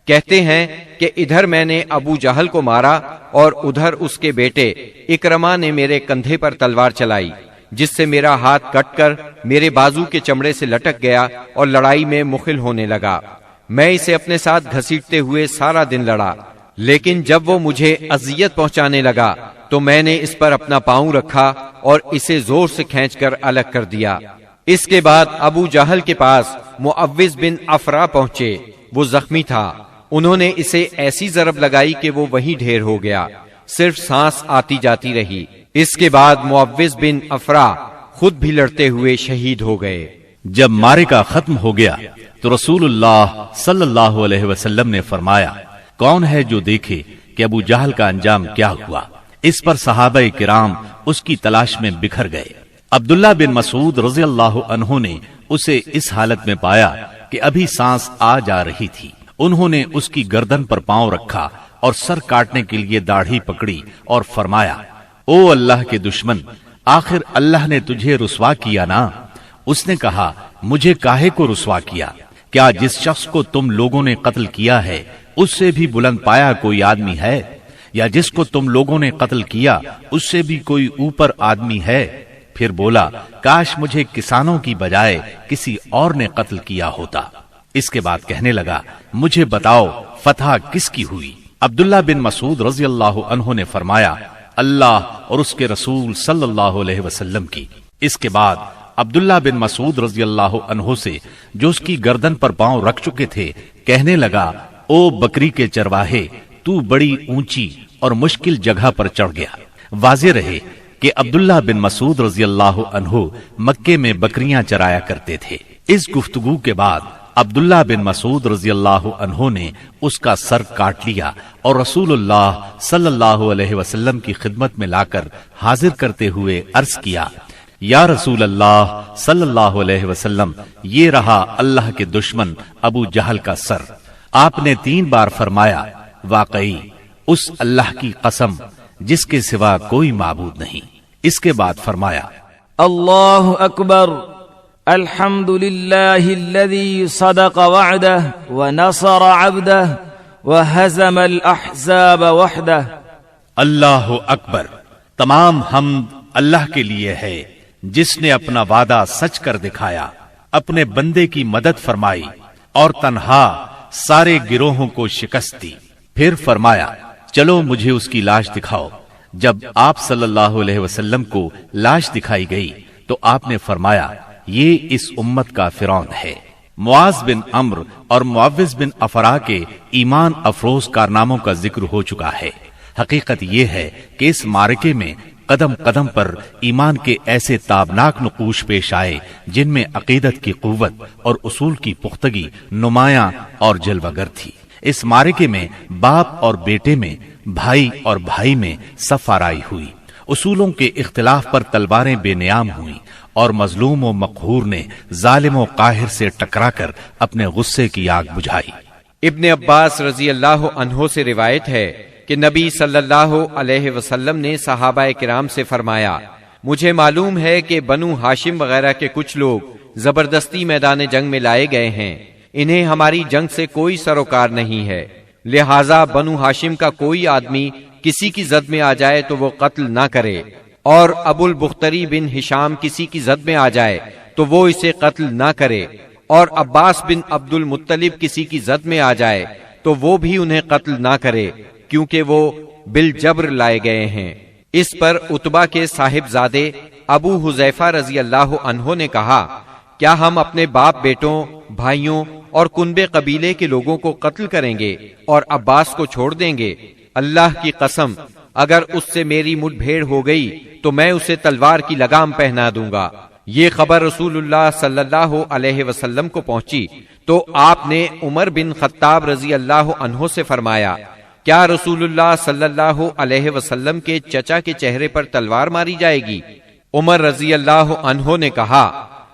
کہتے ہیں کہ ادھر میں نے ابو جہل کو مارا اور ادھر اس کے بیٹے اکرما نے میرے کندھے پر تلوار چلائی، جس سے میرا ہاتھ کٹ کر میرے بازو کے چمڑے سے لٹک گیا اور لڑائی میں مخل ہونے لگا۔ میں اسے اپنے ساتھ گھسیٹتے ہوئے سارا دن لڑا، لیکن جب وہ مجھے اذیت پہنچانے لگا تو میں نے اس پر اپنا پاؤں رکھا اور اسے زور سے کھینچ کر الگ کر دیا۔ اس کے بعد ابو جہل کے پاس معوذ بن افرا پہنچے، وہ زخمی تھا۔ انہوں نے اسے ایسی ضرب لگائی کہ وہ وہیں ڈھیر ہو گیا، صرف سانس آتی جاتی رہی۔ اس کے بعد معوذ بن افرا خود بھی لڑتے ہوئے شہید ہو گئے۔ جب معرکہ ختم ہو گیا تو رسول اللہ صلی اللہ علیہ وسلم نے فرمایا، کون ہے جو دیکھے کہ ابو جہل کا انجام کیا ہوا؟ اس پر صحابہ کرام اس کی تلاش میں بکھر گئے۔ عبداللہ بن مسعود رضی اللہ عنہ نے اسے اس حالت میں پایا کہ ابھی سانس آ جا رہی تھی۔ انہوں نے اس کی گردن پر پاؤں رکھا اور سر کاٹنے کے لیے داڑھی پکڑی اور فرمایا، او اللہ کے دشمن، آخر اللہ نے تجھے رسوا کیا نا؟ اس نے کہا، مجھے کاہے کو رسوا کیا؟ کیا جس شخص کو تم لوگوں نے قتل کیا ہے اس سے بھی بلند پایا کوئی آدمی ہے؟ یا جس کو تم لوگوں نے قتل کیا اس سے بھی کوئی اوپر آدمی ہے؟ پھر بولا کاش مجھے کسانوں کی بجائے کسی اور نے قتل کیا ہوتا۔ اس کے بعد کہنے لگا مجھے بتاؤ فتح کس کی ہوئی؟ عبداللہ بن مسعود رضی اللہ عنہ نے فرمایا اللہ اور اس کے رسول صلی اللہ علیہ وسلم کی۔ اس کے بعد عبداللہ بن مسعود رضی اللہ عنہ سے جو اس کی گردن پر پاؤں رکھ چکے تھے کہنے لگا او بکری کے چرواہے، تو بڑی اونچی اور مشکل جگہ پر چڑھ گیا۔ واضح رہے کہ عبداللہ بن مسعود رضی اللہ عنہ مکے میں بکریاں چرایا کرتے تھے۔ اس گفتگو کے بعد عبداللہ بن مسعود رضی اللہ عنہ نے اس کا سر کاٹ لیا اور رسول اللہ صلی اللہ علیہ وسلم کی خدمت میں لا کر حاضر کرتے ہوئے عرض کیا یا رسول اللہ صلی اللہ علیہ وسلم، یہ رہا اللہ کے دشمن ابو جہل کا سر۔ آپ نے 3 بار فرمایا واقعی اس اللہ کی قسم جس کے سوا کوئی معبود نہیں۔ اس کے بعد فرمایا اللہ اکبر، الحمد للہ الذی صدق وعدہ ونصر عبدہ وہزم الاحزاب وحدہ۔ اللہ اکبر، تمام حمد اللہ کے لیے ہے جس نے اپنا وعدہ سچ کر دکھایا، اپنے بندے کی مدد فرمائی اور تنہا سارے گروہوں کو شکست دی۔ پھر فرمایا چلو مجھے اس کی لاش دکھاؤ۔ جب آپ صلی اللہ علیہ وسلم کو لاش دکھائی گئی تو آپ نے فرمایا یہ اس امت کا فرعون ہے۔ معاذ بن عمرو اور معوذ بن افرا کے ایمان افروز کارناموں کا ذکر ہو چکا ہے۔ حقیقت یہ ہے کہ اس معرکے میں قدم قدم پر ایمان کے ایسے تابناک نقوش پیش آئے جن میں عقیدت کی قوت اور اصول کی پختگی نمایاں اور جلوگر تھی۔ اس معرکے میں باپ اور بیٹے میں، بھائی اور بھائی میں صف آرائی ہوئی، اصولوں کے اختلاف پر تلواریں بے نیام ہوئیں اور مظلوم و مقہور نے ظالم و قاہر سے ٹکرا کر اپنے غصے کی آگ بجھائی۔ ابن عباس رضی اللہ عنہ سے روایت ہے کہ نبی صلی اللہ علیہ وسلم نے صحابہ کرام سے فرمایا مجھے معلوم ہے کہ بنو ہاشم وغیرہ کے کچھ لوگ زبردستی میدان جنگ میں لائے گئے ہیں، انہیں ہماری جنگ سے کوئی سروکار نہیں ہے، لہٰذا بنو ہاشم کا کوئی آدمی کسی کی زد میں آ جائے تو وہ قتل نہ کرے، اور ابو البختری بن ہشام کسی کی زد میں آ جائے تو وہ اسے قتل نہ کرے، اور عباس بن عبد المطلب کسی کی زد میں آ جائے تو وہ بھی انہیں قتل نہ کرے کیونکہ وہ بالجبر لائے گئے ہیں۔ اس پر عتبہ کے صاحبزادے ابو حذیفہ رضی اللہ عنہ نے کہا کیا ہم اپنے باپ بیٹوں، بھائیوں اور کنبے قبیلے کے لوگوں کو قتل کریں گے اور عباس کو چھوڑ دیں گے؟ اللہ کی قسم اگر اس سے میری مٹ بھیڑ ہو گئی تو میں اسے تلوار کی لگام پہنا دوں گا۔ یہ خبر رسول اللہ صلی اللہ علیہ وسلم کو پہنچی تو آپ نے عمر بن خطاب رضی اللہ عنہ سے فرمایا کیا رسول اللہ صلی اللہ علیہ وسلم کے چچا کے چہرے پر تلوار ماری جائے گی؟ عمر رضی اللہ عنہ نے کہا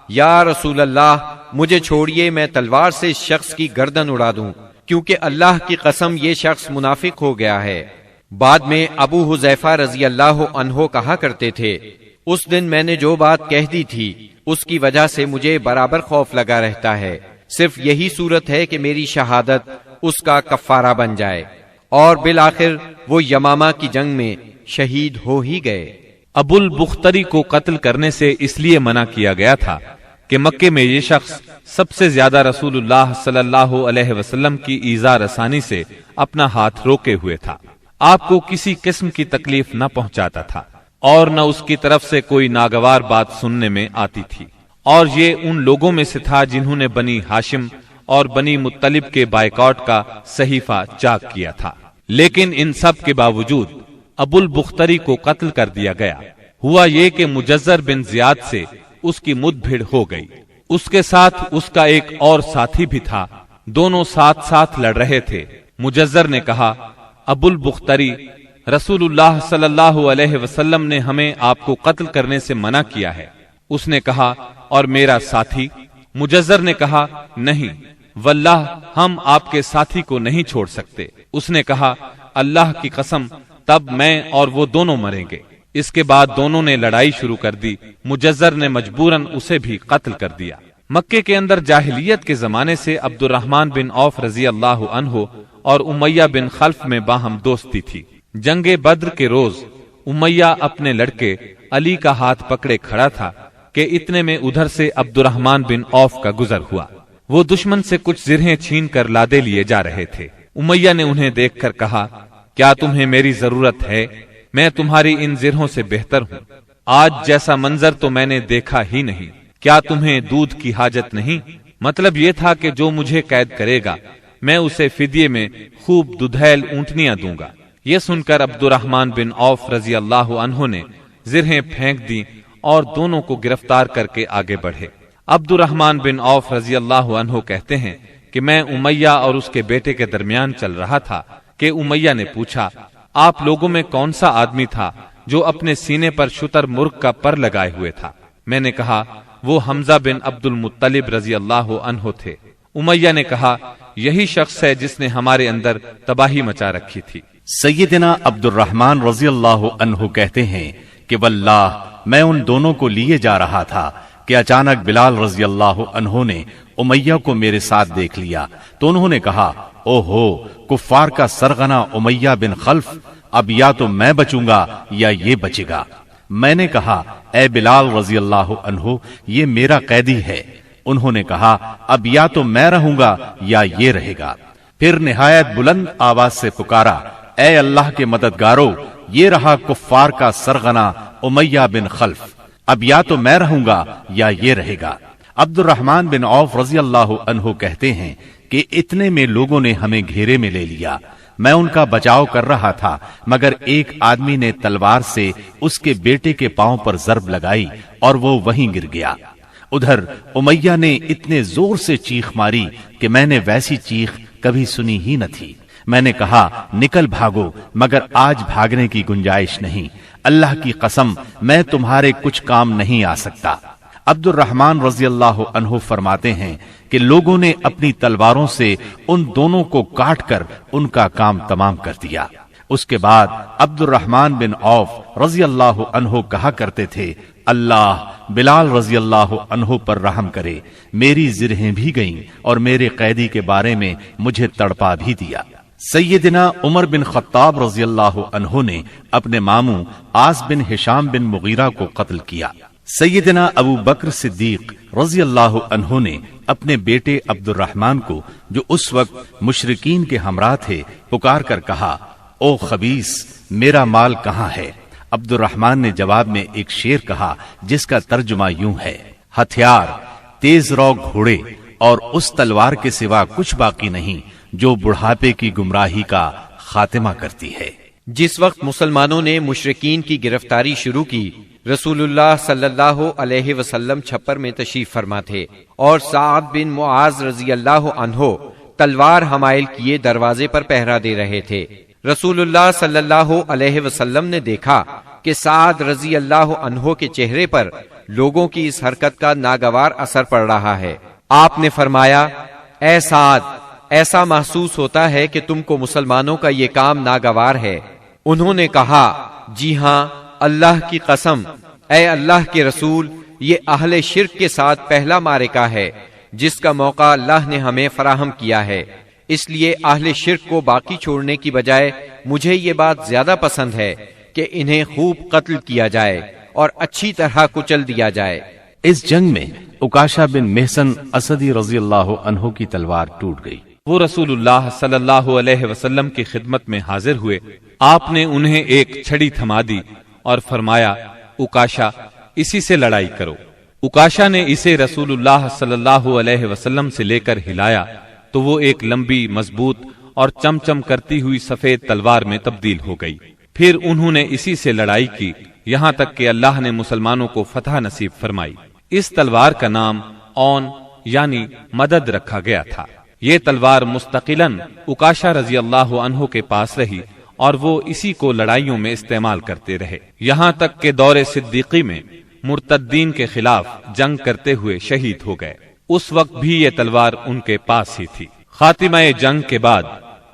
یا رسول اللہ مجھے چھوڑیے، میں تلوار سے اس شخص کی گردن اڑا دوں، کیونکہ اللہ کی قسم یہ شخص منافق ہو گیا ہے۔ بعد میں ابو حذیفہ رضی اللہ عنہ کہا کرتے تھے اس دن میں نے جو بات کہہ دی تھی اس کی وجہ سے مجھے برابر خوف لگا رہتا ہے، صرف یہی صورت ہے کہ میری شہادت اس کا کفارہ بن جائے، اور بالآخر وہ یمامہ کی جنگ میں شہید ہو ہی گئے۔ ابو البختری کو قتل کرنے سے اس لیے منع کیا گیا تھا کہ مکے میں یہ شخص سب سے زیادہ رسول اللہ صلی اللہ علیہ وسلم کی ایذا رسانی سے اپنا ہاتھ روکے ہوئے تھا، آپ کو کسی قسم کی تکلیف نہ پہنچاتا تھا اور نہ اس کی طرف سے کوئی ناگوار بات سننے میں آتی تھی، اور یہ ان لوگوں میں سے تھا جنہوں نے بنی ہاشم اور بنی مطلب کے بائیکاٹ کا صحیفہ چاک کیا تھا۔ لیکن ان سب کے باوجود ابو البختری کو قتل کر دیا گیا۔ ہوا یہ کہ مجزر بن زیاد سے اس کی مد بھیڑ ہو گئی، اس کے ساتھ اس کا ایک اور ساتھی بھی تھا، دونوں ساتھ ساتھ لڑ رہے تھے۔ مجزر نے کہا ابو البختری، رسول اللہ صلی اللہ علیہ وسلم نے ہمیں آپ کو قتل کرنے سے منع کیا ہے۔ اس نے کہا اور میرا ساتھی؟ مجزر نے کہا نہیں واللہ ہم آپ کے ساتھی کو نہیں چھوڑ سکتے۔ اس نے کہا اللہ کی قسم تب میں اور وہ دونوں مریں گے۔ اس کے بعد دونوں نے لڑائی شروع کر دی، مجزر نے مجبوراً اسے بھی قتل کر دیا۔ مکے کے اندر جاہلیت کے زمانے سے عبد الرحمن بن عوف رضی اللہ عنہ اور امیہ بن خلف میں باہم دوستی تھی۔ جنگ بدر کے روز امیہ اپنے لڑکے علی کا ہاتھ پکڑے کھڑا تھا کہ اتنے میں ادھر سے عبد الرحمن بن عوف کا گزر ہوا۔ وہ دشمن سے کچھ زرہیں چھین کر لادے لیے جا رہے تھے۔ امیہ نے انہیں دیکھ کر کہا، کیا تمہیں میری ضرورت ہے؟ میں تمہاری ان زرہوں سے بہتر ہوں۔ آج جیسا منظر تو میں نے دیکھا ہی نہیں۔ کیا تمہیں دودھ کی حاجت نہیں؟ مطلب یہ تھا کہ جو مجھے قید کرے گا میں اسے فدیے میں خوب ددھیل اونٹنیاں دوں گا۔ یہ سن کر عبد الرحمن بن عوف رضی اللہ عنہ نے زرہیں پھینک دی اور دونوں کو گرفتار کر کے آگے بڑھے۔ عبد الرحمن بن عوف رضی اللہ عنہ کہتے ہیں کہ میں امیہ اور اس کے بیٹے کے درمیان چل رہا تھا کہ امیہ نے پوچھا، آپ لوگوں میں کون سا آدمی تھا جو اپنے سینے پر شتر مرغ کا پر لگائے ہوئے تھا؟ میں نے کہا، وہ حمزہ بن عبد المطلب رضی اللہ عنہ تھے۔ امیہ نے کہا، یہی شخص ہے جس نے ہمارے اندر تباہی مچا رکھی تھی۔ سیدنا عبد الرحمن رضی اللہ عنہ کہتے ہیں کہ واللہ میں ان دونوں کو لیے جا رہا تھا کہ اچانک بلال رضی اللہ عنہ نے امیہ کو میرے ساتھ دیکھ لیا تو انہوں نے کہا، او ہو کفار کا سرغنہ امیہ بن خلف، اب یا تو میں بچوں گا یا یہ بچے گا۔ میں نے کہا، اے بلال رضی اللہ عنہ، یہ میرا قیدی ہے۔ انہوں نے کہا، اب یا تو میں رہوں گا یا یہ رہے گا۔ پھر نہایت بلند آواز سے پکارا، اے اللہ کے مددگارو، یہ رہا کفار کا سرغنہ امیہ بن خلف، اب یا تو میں رہوں گا یا یہ رہے گا۔ عبد الرحمن بن عوف رضی اللہ عنہ کہتے ہیں کہ اتنے میں لوگوں نے ہمیں گھیرے میں لے لیا۔ میں ان کا بچاؤ کر رہا تھا مگر ایک آدمی نے تلوار سے اس کے بیٹے کے پاؤں پر ضرب لگائی اور وہ وہیں گر گیا۔ ادھر امیہ نے اتنے زور سے چیخ ماری کہ میں نے ویسی چیخ کبھی سنی ہی نہ تھی۔ میں نے کہا، نکل بھاگو، مگر آج بھاگنے کی گنجائش نہیں۔ اللہ کی قسم میں تمہارے کچھ کام نہیں آ سکتا۔ عبد الرحمن رضی اللہ عنہ فرماتے ہیں کہ لوگوں نے اپنی تلواروں سے ان دونوں کو کاٹ کر ان کا کام تمام کر دیا۔ اس کے بعد عبد الرحمن بن عوف رضی اللہ عنہ کہا کرتے تھے، اللہ بلال رضی اللہ عنہ پر رحم کرے، میری زرہیں بھی گئیں اور میرے قیدی کے بارے میں مجھے تڑپا بھی دیا۔ سیدنا عمر بن خطاب رضی اللہ عنہ نے اپنے ماموں عاص بن ہشام بن مغیرہ کو قتل کیا۔ سیدنا ابو بکر صدیق رضی اللہ عنہ نے اپنے بیٹے عبد الرحمن کو، جو اس وقت مشرکین کے ہمراہ تھے، پکار کر کہا، او خبیث، میرا مال کہاں ہے؟ عبد الرحمن نے جواب میں ایک شعر کہا جس کا ترجمہ یوں ہے، ہتھیار، تیز رو گھوڑے اور اس تلوار کے سوا کچھ باقی نہیں جو بڑھاپے کی گمراہی کا خاتمہ کرتی ہے۔ جس وقت مسلمانوں نے مشرکین کی گرفتاری شروع کی، رسول اللہ صلی اللہ علیہ وسلم چھپر میں تشریف فرما تھے اور سعد بن معاذ رضی اللہ عنہ تلوار حمائل کیے دروازے پر پہرا دے رہے تھے۔ رسول اللہ صلی اللہ علیہ وسلم نے دیکھا کہ سعد رضی اللہ عنہ کے چہرے پر لوگوں کی اس حرکت کا ناگوار اثر پڑ رہا ہے۔ آپ نے فرمایا، اے سعد، ایسا محسوس ہوتا ہے کہ تم کو مسلمانوں کا یہ کام ناگوار ہے۔ انہوں نے کہا، جی ہاں، اللہ کی قسم، اے اللہ کے رسول، یہ اہل شرک کے ساتھ پہلا معرکہ ہے جس کا موقع اللہ نے ہمیں فراہم کیا ہے، اس لیے اہل شرک کو باقی چھوڑنے کی بجائے مجھے یہ بات زیادہ پسند ہے کہ انہیں خوب قتل کیا جائے اور اچھی طرح کچل دیا جائے۔ اس جنگ میں عکاشہ بن محسن اسدی رضی اللہ عنہ کی تلوار ٹوٹ گئی۔ وہ رسول اللہ صلی اللہ علیہ وسلم کی خدمت میں حاضر ہوئے۔ آپ نے انہیں ایک چھڑی تھما دی اور فرمایا، عکاشہ، اسی سے لڑائی کرو۔ عکاشہ نے اسے رسول اللہ صلی اللہ علیہ وسلم سے لے کر ہلایا تو وہ ایک لمبی، مضبوط اور چمچم کرتی ہوئی سفید تلوار میں تبدیل ہو گئی۔ پھر انہوں نے اسی سے لڑائی کی یہاں تک کہ اللہ نے مسلمانوں کو فتح نصیب فرمائی۔ اس تلوار کا نام اون یعنی مدد رکھا گیا تھا۔ یہ تلوار مستقلاً عکاشہ رضی اللہ عنہ کے پاس رہی اور وہ اسی کو لڑائیوں میں استعمال کرتے رہے، یہاں تک کہ دور صدیقی میں مرتدین کے خلاف جنگ کرتے ہوئے شہید ہو گئے۔ اس وقت بھی یہ تلوار ان کے پاس ہی تھی۔ خاتمہ جنگ کے بعد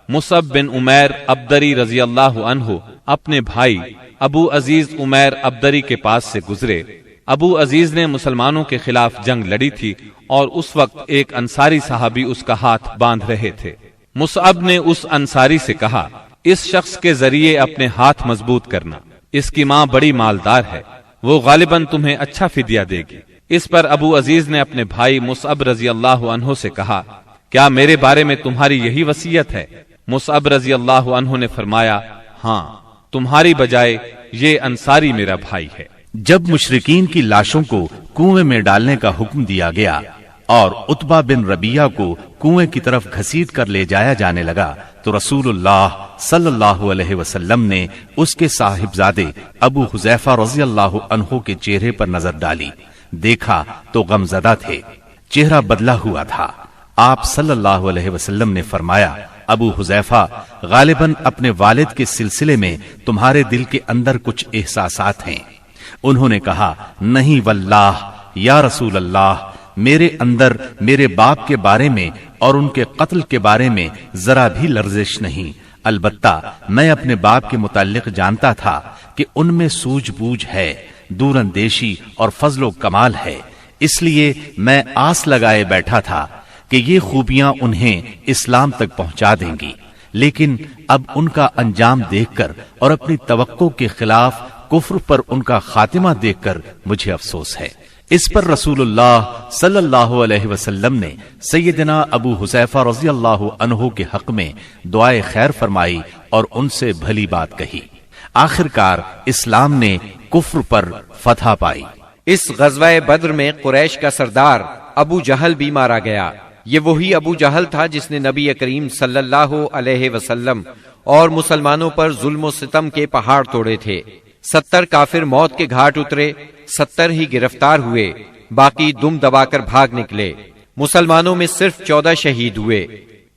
مصعب بن عمیر ابدری رضی اللہ عنہ اپنے بھائی ابو عزیز عمیر ابدری کے پاس سے گزرے۔ ابو عزیز نے مسلمانوں کے خلاف جنگ لڑی تھی اور اس وقت ایک انصاری صحابی اس کا ہاتھ باندھ رہے تھے۔ مصعب نے اس انصاری سے کہا، اس شخص کے ذریعے اپنے ہاتھ مضبوط کرنا۔ اس کی ماں بڑی مالدار ہے، وہ غالباً تمہیں اچھا فدیہ دے گی۔ اس پر ابو عزیز نے اپنے بھائی مصعب رضی اللہ عنہ سے کہا، کیا میرے بارے میں تمہاری یہی وصیت ہے؟ مصعب رضی اللہ عنہ نے فرمایا، ہاں، تمہاری بجائے یہ انصاری میرا بھائی ہے۔ جب مشرکین کی لاشوں کو کنویں میں ڈالنے کا حکم دیا گیا اور عتبہ بن ربیہ کو کنویں کی طرف گھسیٹ کر لے جایا جانے لگا تو رسول اللہ صلی اللہ علیہ وسلم نے اس کے صاحبزادے ابو حذیفہ رضی اللہ عنہ کے چہرے پر نظر ڈالی، دیکھا تو غمزدہ تھے، چہرہ بدلا ہوا تھا۔ آپ صلی اللہ علیہ وسلم نے فرمایا، ابو حذیفہ، غالباً اپنے والد کے سلسلے میں تمہارے دل کے اندر کچھ احساسات ہیں۔ انہوں نے کہا، نہیں واللہ یا رسول اللہ، میرے اندر میرے باپ کے بارے میں اور ان کے قتل کے بارے میں ذرا بھی لرزش نہیں، البتہ میں اپنے باپ کے متعلق جانتا تھا کہ ان میں سوجھ بوجھ ہے، دور اندیشی اور فضل و کمال ہے، اس لیے میں آس لگائے بیٹھا تھا کہ یہ خوبیاں انہیں اسلام تک پہنچا دیں گی، لیکن اب ان کا انجام دیکھ کر اور اپنی توقع کے خلاف کفر پر ان کا خاتمہ دیکھ کر مجھے افسوس ہے۔ اس پر رسول اللہ صلی اللہ علیہ وسلم نے سیدنا ابو حذیفہ رضی اللہ عنہ کے حق میں دعائے خیر فرمائی اور ان سے بھلی بات کہی۔ آخر کار اسلام نے کفر پر فتح پائی۔ اس غزوہ بدر میں قریش کا سردار ابو جہل بھی مارا گیا۔ یہ وہی ابو جہل تھا جس نے نبی کریم صلی اللہ علیہ وسلم اور مسلمانوں پر ظلم و ستم کے پہاڑ توڑے تھے۔ 70 کافر موت کے گھاٹ اترے، 70 ہی گرفتار ہوئے، باقی دم دبا کر بھاگ نکلے۔ مسلمانوں میں صرف 14 شہید ہوئے،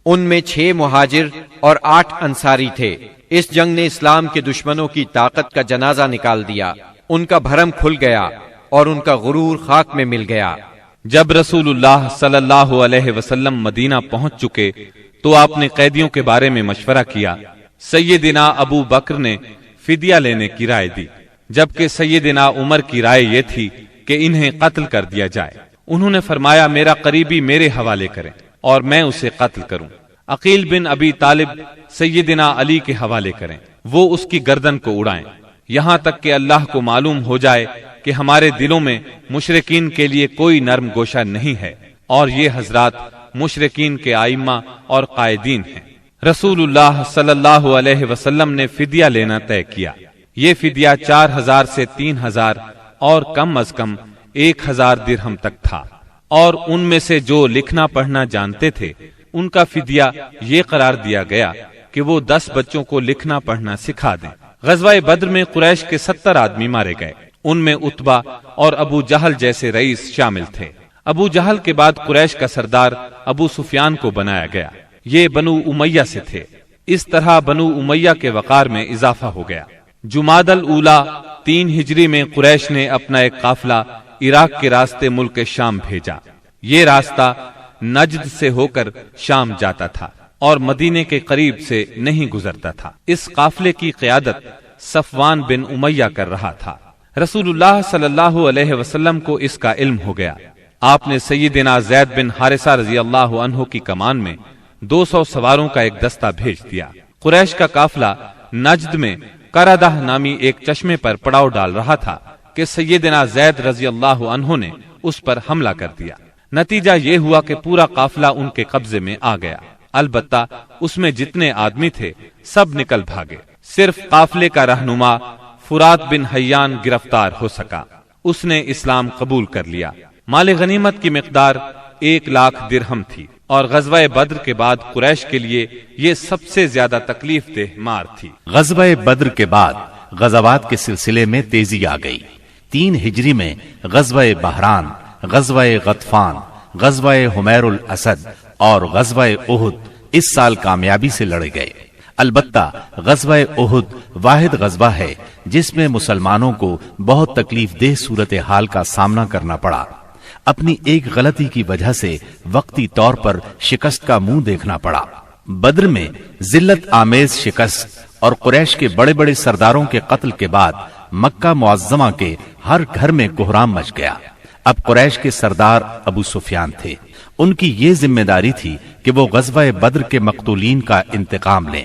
ان میں 6 مہاجر اور 8 انصاری تھے۔ اس جنگ نے اسلام کے دشمنوں کی طاقت کا جنازہ نکال دیا، ان کا بھرم کھل گیا اور ان کا غرور خاک میں مل گیا۔ جب رسول اللہ صلی اللہ علیہ وسلم مدینہ پہنچ چکے تو آپ نے قیدیوں کے بارے میں مشورہ کیا۔ سیدنا ابو بکر نے فدیہ لینے کی رائے دی، جبکہ سیدنا عمر کی رائے یہ تھی کہ انہیں قتل کر دیا جائے۔ انہوں نے فرمایا، میرا قریبی میرے حوالے کریں اور میں اسے قتل کروں۔ عقیل بن ابی طالب سیدنا علی کے حوالے کریں، وہ اس کی گردن کو اڑائیں، یہاں تک کہ اللہ کو معلوم ہو جائے کہ ہمارے دلوں میں مشرکین کے لیے کوئی نرم گوشہ نہیں ہے، اور یہ حضرات مشرکین کے ائمہ اور قائدین ہیں۔ رسول اللہ صلی اللہ علیہ وسلم نے فدیہ لینا طے کیا۔ یہ فدیہ 4000 سے 3000 اور کم از کم 1000 درہم تک تھا، اور ان میں سے جو لکھنا پڑھنا جانتے تھے ان کا فدیہ یہ قرار دیا گیا کہ وہ 10 بچوں کو لکھنا پڑھنا سکھا دیں۔ غزوہ بدر میں قریش کے 70 آدمی مارے گئے، ان میں عتبہ اور ابو جہل جیسے رئیس شامل تھے۔ ابو جہل کے بعد قریش کا سردار ابو سفیان کو بنایا گیا، یہ بنو امیہ سے تھے۔ اس طرح بنو امیہ کے وقار میں اضافہ ہو گیا۔ جمادی الاولی 3 ہجری میں قریش نے اپنا ایک قافلہ عراق کے راستے ملک شام بھیجا۔ یہ راستہ نجد سے ہو کر شام جاتا تھا اور مدینے کے قریب سے نہیں گزرتا تھا۔ اس قافلے کی قیادت صفوان بن امیہ کر رہا تھا۔ رسول اللہ صلی اللہ علیہ وسلم کو اس کا علم ہو گیا۔ آپ نے سیدنا زید بن حارثہ رضی اللہ عنہ کی کمان میں 200 سواروں کا ایک دستہ بھیج دیا۔ قریش کا قافلہ نجد میں قردہ نامی ایک چشمے پر پڑاؤ ڈال رہا تھا کہ سیدنا زید رضی اللہ عنہ نے اس پر حملہ کر دیا۔ نتیجہ یہ ہوا کہ پورا قافلہ ان کے قبضے میں آ گیا، البتہ اس میں جتنے آدمی تھے سب نکل بھاگے۔ صرف قافلے کا رہنما فرات بن حیان گرفتار ہو سکا، اس نے اسلام قبول کر لیا۔ مال غنیمت کی مقدار 1,00,000 درہم تھی، اور غزوہ بدر کے بعد قریش کے لیے یہ سب سے زیادہ تکلیف دہ مار تھی۔ غزوہ بدر کے بعد غزوات کے سلسلے میں تیزی آ گئی۔ 3 ہجری میں غزوہ بحران، غزوہ غطفان، غزوہ حمیر الاسد اور غزوہ احد اس سال کامیابی سے لڑے گئے۔ البتہ غزوہ احد واحد غزوہ ہے جس میں مسلمانوں کو بہت تکلیف دہ صورتحال کا سامنا کرنا پڑا۔ اپنی ایک غلطی کی وجہ سے وقتی طور پر شکست کا منہ دیکھنا پڑا۔ بدر میں ذلت آمیز شکست اور قریش کے بڑے بڑے سرداروں کے قتل کے بعد مکہ معظمہ کے ہر گھر میں کوہرام مچ گیا۔ اب قریش کے سردار ابو سفیان تھے، ان کی یہ ذمہ داری تھی کہ وہ غزوہ بدر کے مقتولین کا انتقام لیں۔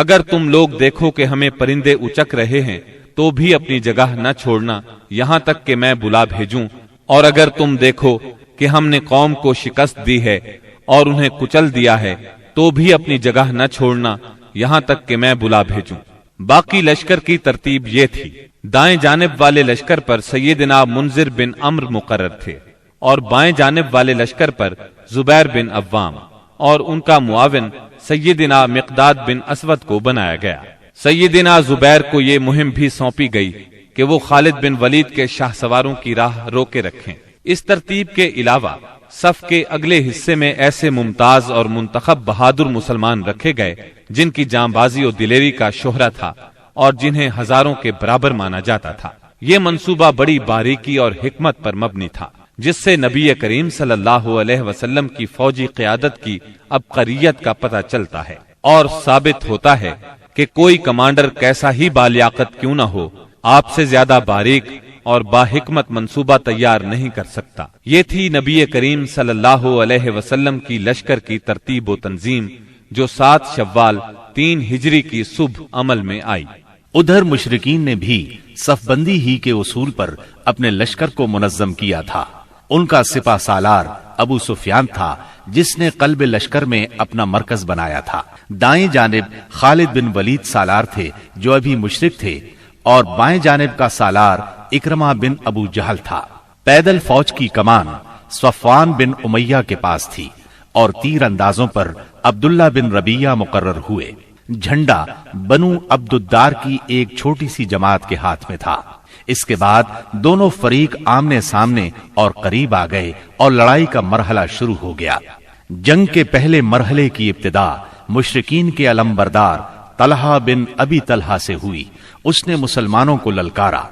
اگر تم لوگ دیکھو کہ ہمیں پرندے اچک رہے ہیں تو بھی اپنی جگہ نہ چھوڑنا یہاں تک کہ میں بلا بھیجوں، اور اگر تم دیکھو کہ ہم نے قوم کو شکست دی ہے اور انہیں کچل دیا ہے تو بھی اپنی جگہ نہ چھوڑنا یہاں تک کہ میں بلا بھیجوں۔ باقی لشکر کی ترتیب یہ تھی: دائیں جانب والے لشکر پر سیدنا منذر بن عمرو مقرر تھے، اور بائیں جانب والے لشکر پر زبیر بن عوام، اور ان کا معاون سیدنا مقداد بن اسود کو بنایا گیا۔ سیدنا زبیر کو یہ مہم بھی سونپی گئی کہ وہ خالد بن ولید کے شاہ سواروں کی راہ روکے رکھیں۔ اس ترتیب کے علاوہ صف کے اگلے حصے میں ایسے ممتاز اور منتخب بہادر مسلمان رکھے گئے جن کی جاں بازی اور دلیری کا شہرہ تھا اور جنہیں ہزاروں کے برابر مانا جاتا تھا۔ یہ منصوبہ بڑی باریکی اور حکمت پر مبنی تھا، جس سے نبی کریم صلی اللہ علیہ وسلم کی فوجی قیادت کی عبقریت کا پتہ چلتا ہے، اور ثابت ہوتا ہے کہ کوئی کمانڈر کیسا ہی بالیاقت کیوں نہ ہو، آپ سے زیادہ باریک اور باحکمت منصوبہ تیار نہیں کر سکتا۔ یہ تھی نبی کریم صلی اللہ علیہ وسلم کی لشکر کی ترتیب و تنظیم، جو 7 شوال 3 ہجری کی صبح عمل میں آئی۔ ادھر مشرکین نے بھی صف بندی ہی کے اصول پر اپنے لشکر کو منظم کیا تھا۔ ان کا سپہ سالار ابو سفیان تھا، جس نے قلب لشکر میں اپنا مرکز بنایا تھا۔ دائیں جانب خالد بن ولید سالار تھے، جو ابھی مشرک تھے، اور بائیں جانب کا سالار اکرمہ بن ابو جہل تھا۔ پیدل فوج کی کمان صفوان بن امیہ کے پاس تھی، اور تیر اندازوں پر عبداللہ بن ربیہ مقرر ہوئے۔ جھنڈا بنو عبد الدار کی ایک چھوٹی سی جماعت کے ہاتھ میں تھا۔ اس کے بعد دونوں فریق آمنے سامنے اور قریب آ گئے، اور لڑائی کا مرحلہ شروع ہو گیا۔ جنگ کے پہلے مرحلے کی ابتدا مشرکین کے علمبردار طلحہ بن ابی طلحہ سے ہوئی۔ اس نے مسلمانوں کو للکارا۔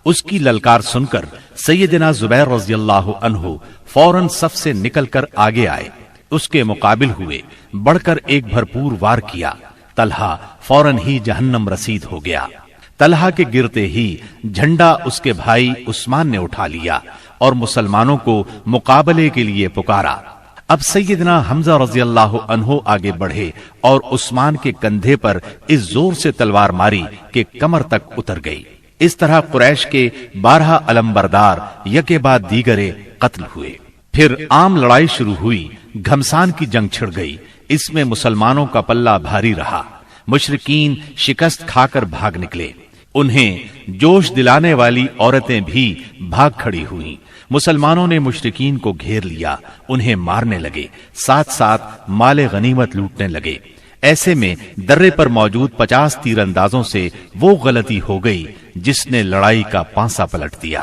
اس کی للکار سن کر سیدنا زبیر رضی اللہ عنہ فوراً صف سے نکل کر آگے آئے، اس کے مقابل ہوئے، بڑھ کر ایک بھرپور وار کیا۔ طلحہ فوراً ہی جہنم رسید ہو گیا۔ طلحہ کے گرتے ہی جھنڈا اس کے بھائی عثمان نے اٹھا لیا اور مسلمانوں کو مقابلے کے لیے پکارا۔ اب سیدنا حمزہ رضی اللہ عنہ آگے بڑھے اور عثمان کے کندھے پر اس زور سے تلوار ماری کہ کمر تک اتر گئی۔ اس طرح قریش کے 12 علمبردار یکے بعد دیگرے قتل ہوئے۔ پھر عام لڑائی شروع ہوئی۔ گھمسان کی جنگ چھڑ گئی۔ اس میں مسلمانوں کا پلہ بھاری رہا۔ مشرکین شکست کھا کر بھاگ نکلے۔ انہیں جوش دلانے والی عورتیں بھی بھاگ کھڑی ہوئیں۔ مسلمانوں نے مشرکین کو گھیر لیا، انہیں مارنے لگے، ساتھ ساتھ مال غنیمت لوٹنے لگے۔ ایسے میں درے پر موجود 50 تیر اندازوں سے وہ غلطی ہو گئی جس نے لڑائی کا پانسا پلٹ دیا۔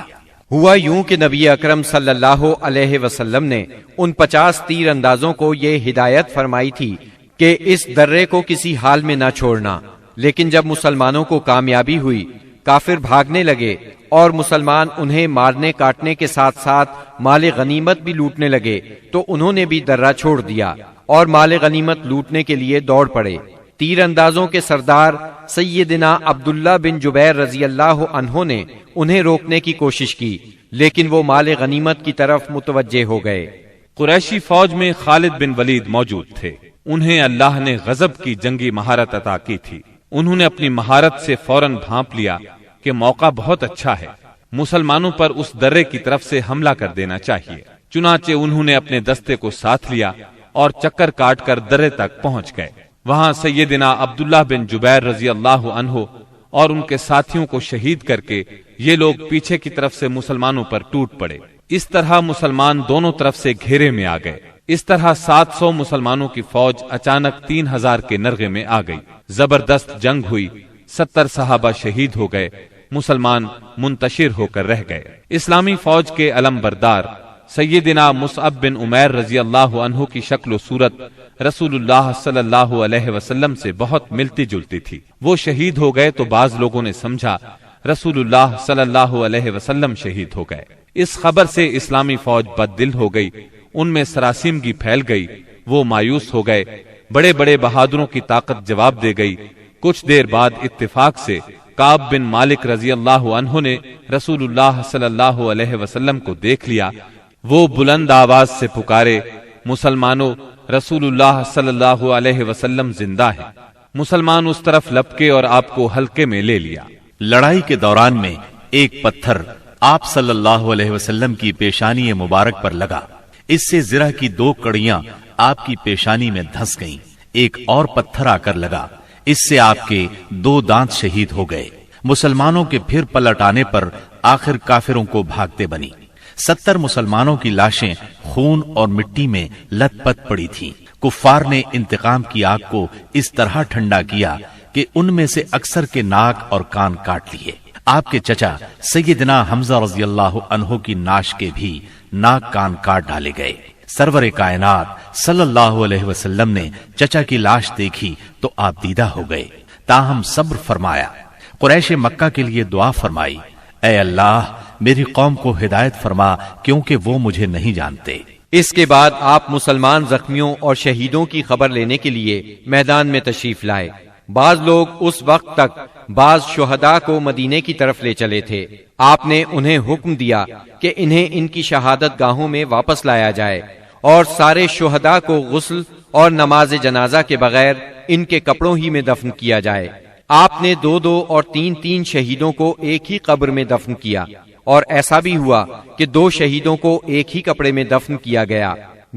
ہوا یوں کہ نبی اکرم صلی اللہ علیہ وسلم نے ان 50 تیر اندازوں کو یہ ہدایت فرمائی تھی کہ اس درے کو کسی حال میں نہ چھوڑنا، لیکن جب مسلمانوں کو کامیابی ہوئی، کافر بھاگنے لگے اور مسلمان انہیں مارنے کاٹنے کے ساتھ ساتھ مال غنیمت بھی لوٹنے لگے، تو انہوں نے بھی درہ چھوڑ دیا اور مال غنیمت لوٹنے کے لیے دوڑ پڑے۔ تیر اندازوں کے سردار سیدنا عبداللہ بن جبیر رضی اللہ عنہ نے انہیں روکنے کی کوشش کی، لیکن وہ مال غنیمت کی طرف متوجہ ہو گئے۔ قریشی فوج میں خالد بن ولید موجود تھے۔ انہیں اللہ نے غضب کی جنگی مہارت عطا کی تھی۔ انہوں نے اپنی مہارت سے فوراً بھانپ لیا کہ موقع بہت اچھا ہے، مسلمانوں پر اس درے کی طرف سے حملہ کر دینا چاہیے۔ چنانچہ انہوں نے اپنے دستے کو ساتھ لیا اور چکر کاٹ کر درے تک پہنچ گئے۔ وہاں سیدنا عبداللہ بن جبیر رضی اللہ عنہ اور ان کے ساتھیوں کو شہید کر کے یہ لوگ پیچھے کی طرف سے مسلمانوں پر ٹوٹ پڑے۔ اس طرح مسلمان دونوں طرف سے گھیرے میں آ گئے۔ اس طرح 700 مسلمانوں کی فوج اچانک 3000 کے نرغے میں آ گئی۔ زبردست جنگ ہوئی، 70 صحابہ شہید ہو گئے، مسلمان منتشر ہو کر رہ گئے۔ اسلامی فوج کے علمبردار سیدنا مصعب بن عمیر رضی اللہ عنہ کی شکل و صورت رسول اللہ صلی اللہ علیہ وسلم سے بہت ملتی جلتی تھی۔ وہ شہید ہو گئے تو بعض لوگوں نے سمجھا رسول اللہ صلی اللہ علیہ وسلم شہید ہو گئے۔ اس خبر سے اسلامی فوج بد دل ہو گئی، ان میں سراسیمگی پھیل گئی، وہ مایوس ہو گئے۔ بڑے بڑے بہادروں کی طاقت جواب دے گئی۔ کچھ دیر بعد اتفاق سے کعب بن مالک رضی اللہ عنہ نے رسول اللہ صلی اللہ علیہ وسلم کو دیکھ لیا۔ وہ بلند آواز سے پکارے، مسلمانوں، رسول اللہ صلی اللہ علیہ وسلم زندہ ہیں۔ مسلمان اس طرف لپکے اور آپ کو حلقے میں لے لیا۔ لڑائی کے دوران میں ایک پتھر آپ صلی اللہ علیہ وسلم کی پیشانی مبارک پر لگا، اس سے زرہ کی 2 کڑیاں آپ کی پیشانی میں دھنس گئیں۔ ایک اور پتھر آ کر لگا، اس سے آپ کے 2 دانت شہید ہو گئے۔ مسلمانوں کے پھر پلٹ آنے پر آخر کافروں کو بھاگتے بنی۔ 70 مسلمانوں کی لاشیں خون اور مٹی میں لت پت پڑی تھیں۔ کفار نے انتقام کی آگ کو اس طرح ٹھنڈا کیا کہ ان میں سے اکثر کے ناک اور کان کاٹ لیے۔ آپ کے چچا سیدنا حمزہ رضی اللہ عنہ کی ناش کے بھی ناک کان کاٹ ڈالے گئے۔ سرور کائنات صلی اللہ علیہ وسلم نے چچا کی لاش دیکھی تو آپ دیدہ ہو گئے، تاہم صبر فرمایا۔ قریش مکہ کے لیے دعا فرمائی، اے اللہ میری قوم کو ہدایت فرما کیونکہ وہ مجھے نہیں جانتے۔ اس کے بعد آپ مسلمان زخمیوں اور شہیدوں کی خبر لینے کے لیے میدان میں تشریف لائے۔ بعض لوگ اس وقت تک بعض شہداء کو مدینے کی طرف لے چلے تھے۔ آپ نے انہیں حکم دیا کہ انہیں ان کی شہادت گاہوں میں واپس لایا جائے اور سارے شہداء کو غسل اور نماز جنازہ کے بغیر ان کے کپڑوں ہی میں دفن کیا جائے۔ آپ نے 2 اور 3 شہیدوں کو ایک ہی قبر میں دفن کیا، اور ایسا بھی ہوا کہ 2 شہیدوں کو ایک ہی کپڑے میں دفن کیا گیا۔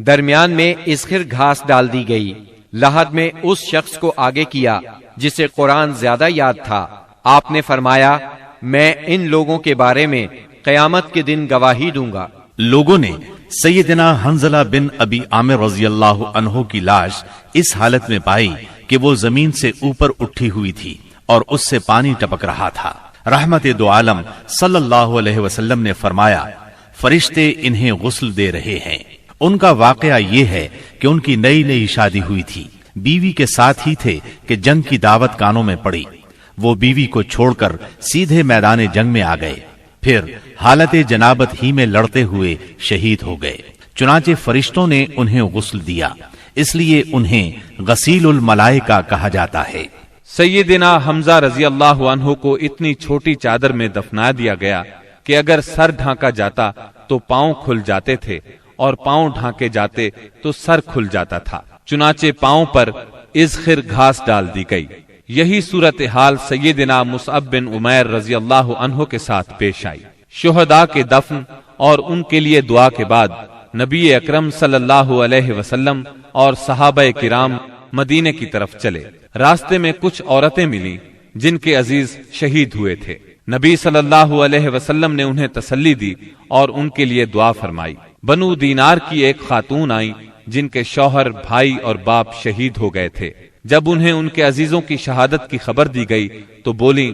درمیان میں اسخر گھاس ڈال دی گئی۔ لحد میں اس شخص کو آگے کیا جسے قرآن زیادہ یاد تھا۔ آپ نے فرمایا، میں ان لوگوں کے بارے میں قیامت کے دن گواہی دوں گا۔ لوگوں نے سیدنا حنظلہ بن ابی عامر رضی اللہ عنہ کی لاش اس حالت میں پائی کہ وہ زمین سے اوپر اٹھی ہوئی تھی اور اس سے پانی ٹپک رہا تھا۔ رحمت دو عالم صلی اللہ علیہ وسلم نے فرمایا، فرشتے انہیں غسل دے رہے ہیں۔ ان کا واقعہ یہ ہے کہ ان کی نئی شادی ہوئی تھی، بیوی کے ساتھ ہی تھے کہ جنگ کی دعوت کانوں میں پڑی۔ وہ بیوی کو چھوڑ کر سیدھے میدان جنگ میں آ گئے، پھر حالت جنابت ہی میں لڑتے ہوئے شہید ہو گئے۔ چنانچہ فرشتوں نے انہیں غسل دیا، اس لیے انہیں غسیل الملائکہ کہا جاتا ہے۔ سیدنا حمزہ رضی اللہ عنہ کو اتنی چھوٹی چادر میں دفنا دیا گیا کہ اگر سر ڈھانکا جاتا تو پاؤں کھل جاتے تھے اور پاؤں ڈھانکے جاتے تو سر کھل جاتا تھا۔ چنانچہ پاؤں پر اذخر گھاس ڈال دی گئی۔ یہی صورتحال سیدنا مصعب بن عمیر رضی اللہ عنہ کے ساتھ پیش آئی۔ شہداء کے دفن اور ان کے لیے دعا کے بعد نبی اکرم صلی اللہ علیہ وسلم اور صحابہ کرام مدینے کی طرف چلے۔ راستے میں کچھ عورتیں ملی جن کے عزیز شہید ہوئے تھے۔ نبی صلی اللہ علیہ وسلم نے انہیں تسلی دی اور ان کے لیے دعا فرمائی۔ بنو دینار کی ایک خاتون آئی جن کے شوہر، بھائی اور باپ شہید ہو گئے تھے۔ جب انہیں ان کے عزیزوں کی شہادت کی خبر دی گئی تو بولی،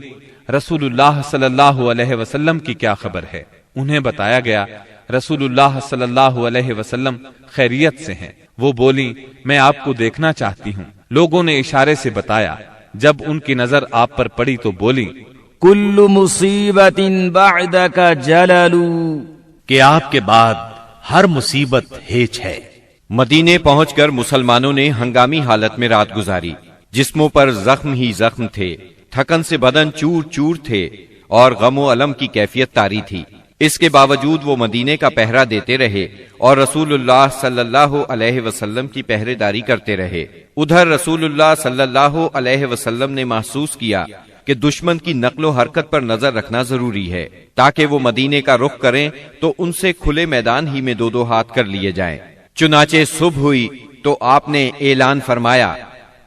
رسول اللہ صلی اللہ علیہ وسلم کی کیا خبر ہے؟ انہیں بتایا گیا رسول اللہ صلی اللہ علیہ وسلم خیریت سے ہیں۔ وہ بولی، میں آپ کو دیکھنا چاہتی ہوں۔ لوگوں نے اشارے سے بتایا۔ جب ان کی نظر آپ پر پڑی تو بولی، کل مصیبت بعدک جلل، کہ آپ کے بعد ہر مصیبت ہیچ ہے۔ مدینے پہنچ کر مسلمانوں نے ہنگامی حالت میں رات گزاری۔ جسموں پر زخم ہی زخم تھے، تھکن سے بدن چور چور تھے اور غم و الم کی کیفیت طاری تھی۔ اس کے باوجود وہ مدینے کا پہرا دیتے رہے اور رسول اللہ صلی اللہ علیہ وسلم کی پہرے داری کرتے رہے۔ ادھر رسول اللہ صلی اللہ علیہ وسلم نے محسوس کیا کہ دشمن کی نقل و حرکت پر نظر رکھنا ضروری ہے تاکہ وہ مدینے کا رخ کریں تو ان سے کھلے میدان ہی میں 2 ہاتھ کر لیے جائیں۔ چنانچہ صبح ہوئی تو آپ نے اعلان فرمایا،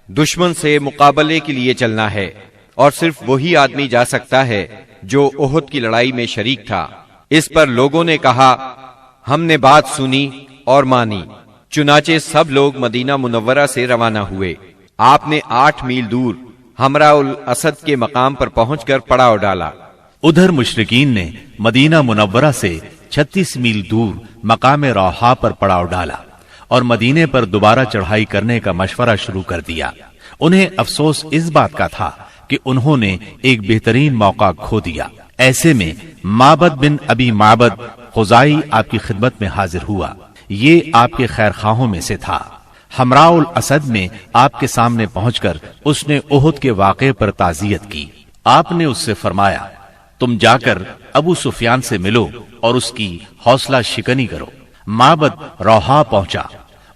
دشمن سے مقابلے کے لیے چلنا ہے، اور صرف وہی آدمی جا سکتا ہے جو احد کی لڑائی میں شریک تھا۔ اس پر لوگوں نے کہا، ہم نے بات سنی اور مانی۔ چنانچہ سب لوگ مدینہ منورہ سے روانہ ہوئے۔ آپ نے 8 میل دور حمراء الاسد کے مقام پر پہنچ کر پڑاؤ ڈالا۔ ادھر مشرکین نے مدینہ منورہ سے 36 میل دور مقام روحا پر پڑاؤ ڈالا اور مدینے پر دوبارہ چڑھائی کرنے کا مشورہ شروع کر دیا۔ انہیں افسوس اس بات کا تھا کہ انہوں نے ایک بہترین موقع کھو دیا۔ ایسے میں معبد بن ابی معبد خزائی آپ کی خدمت میں حاضر ہوا۔ یہ آپ کے خیر خواہوں میں سے تھا۔ حمراء الاسد میں آپ کے سامنے پہنچ کر اس نے احد کے واقعے پر تعزیت کی۔ آپ نے اس سے فرمایا، تم جا کر ابو سفیان سے ملو اور اس کی حوصلہ شکنی کرو۔ معبد روحا پہنچا۔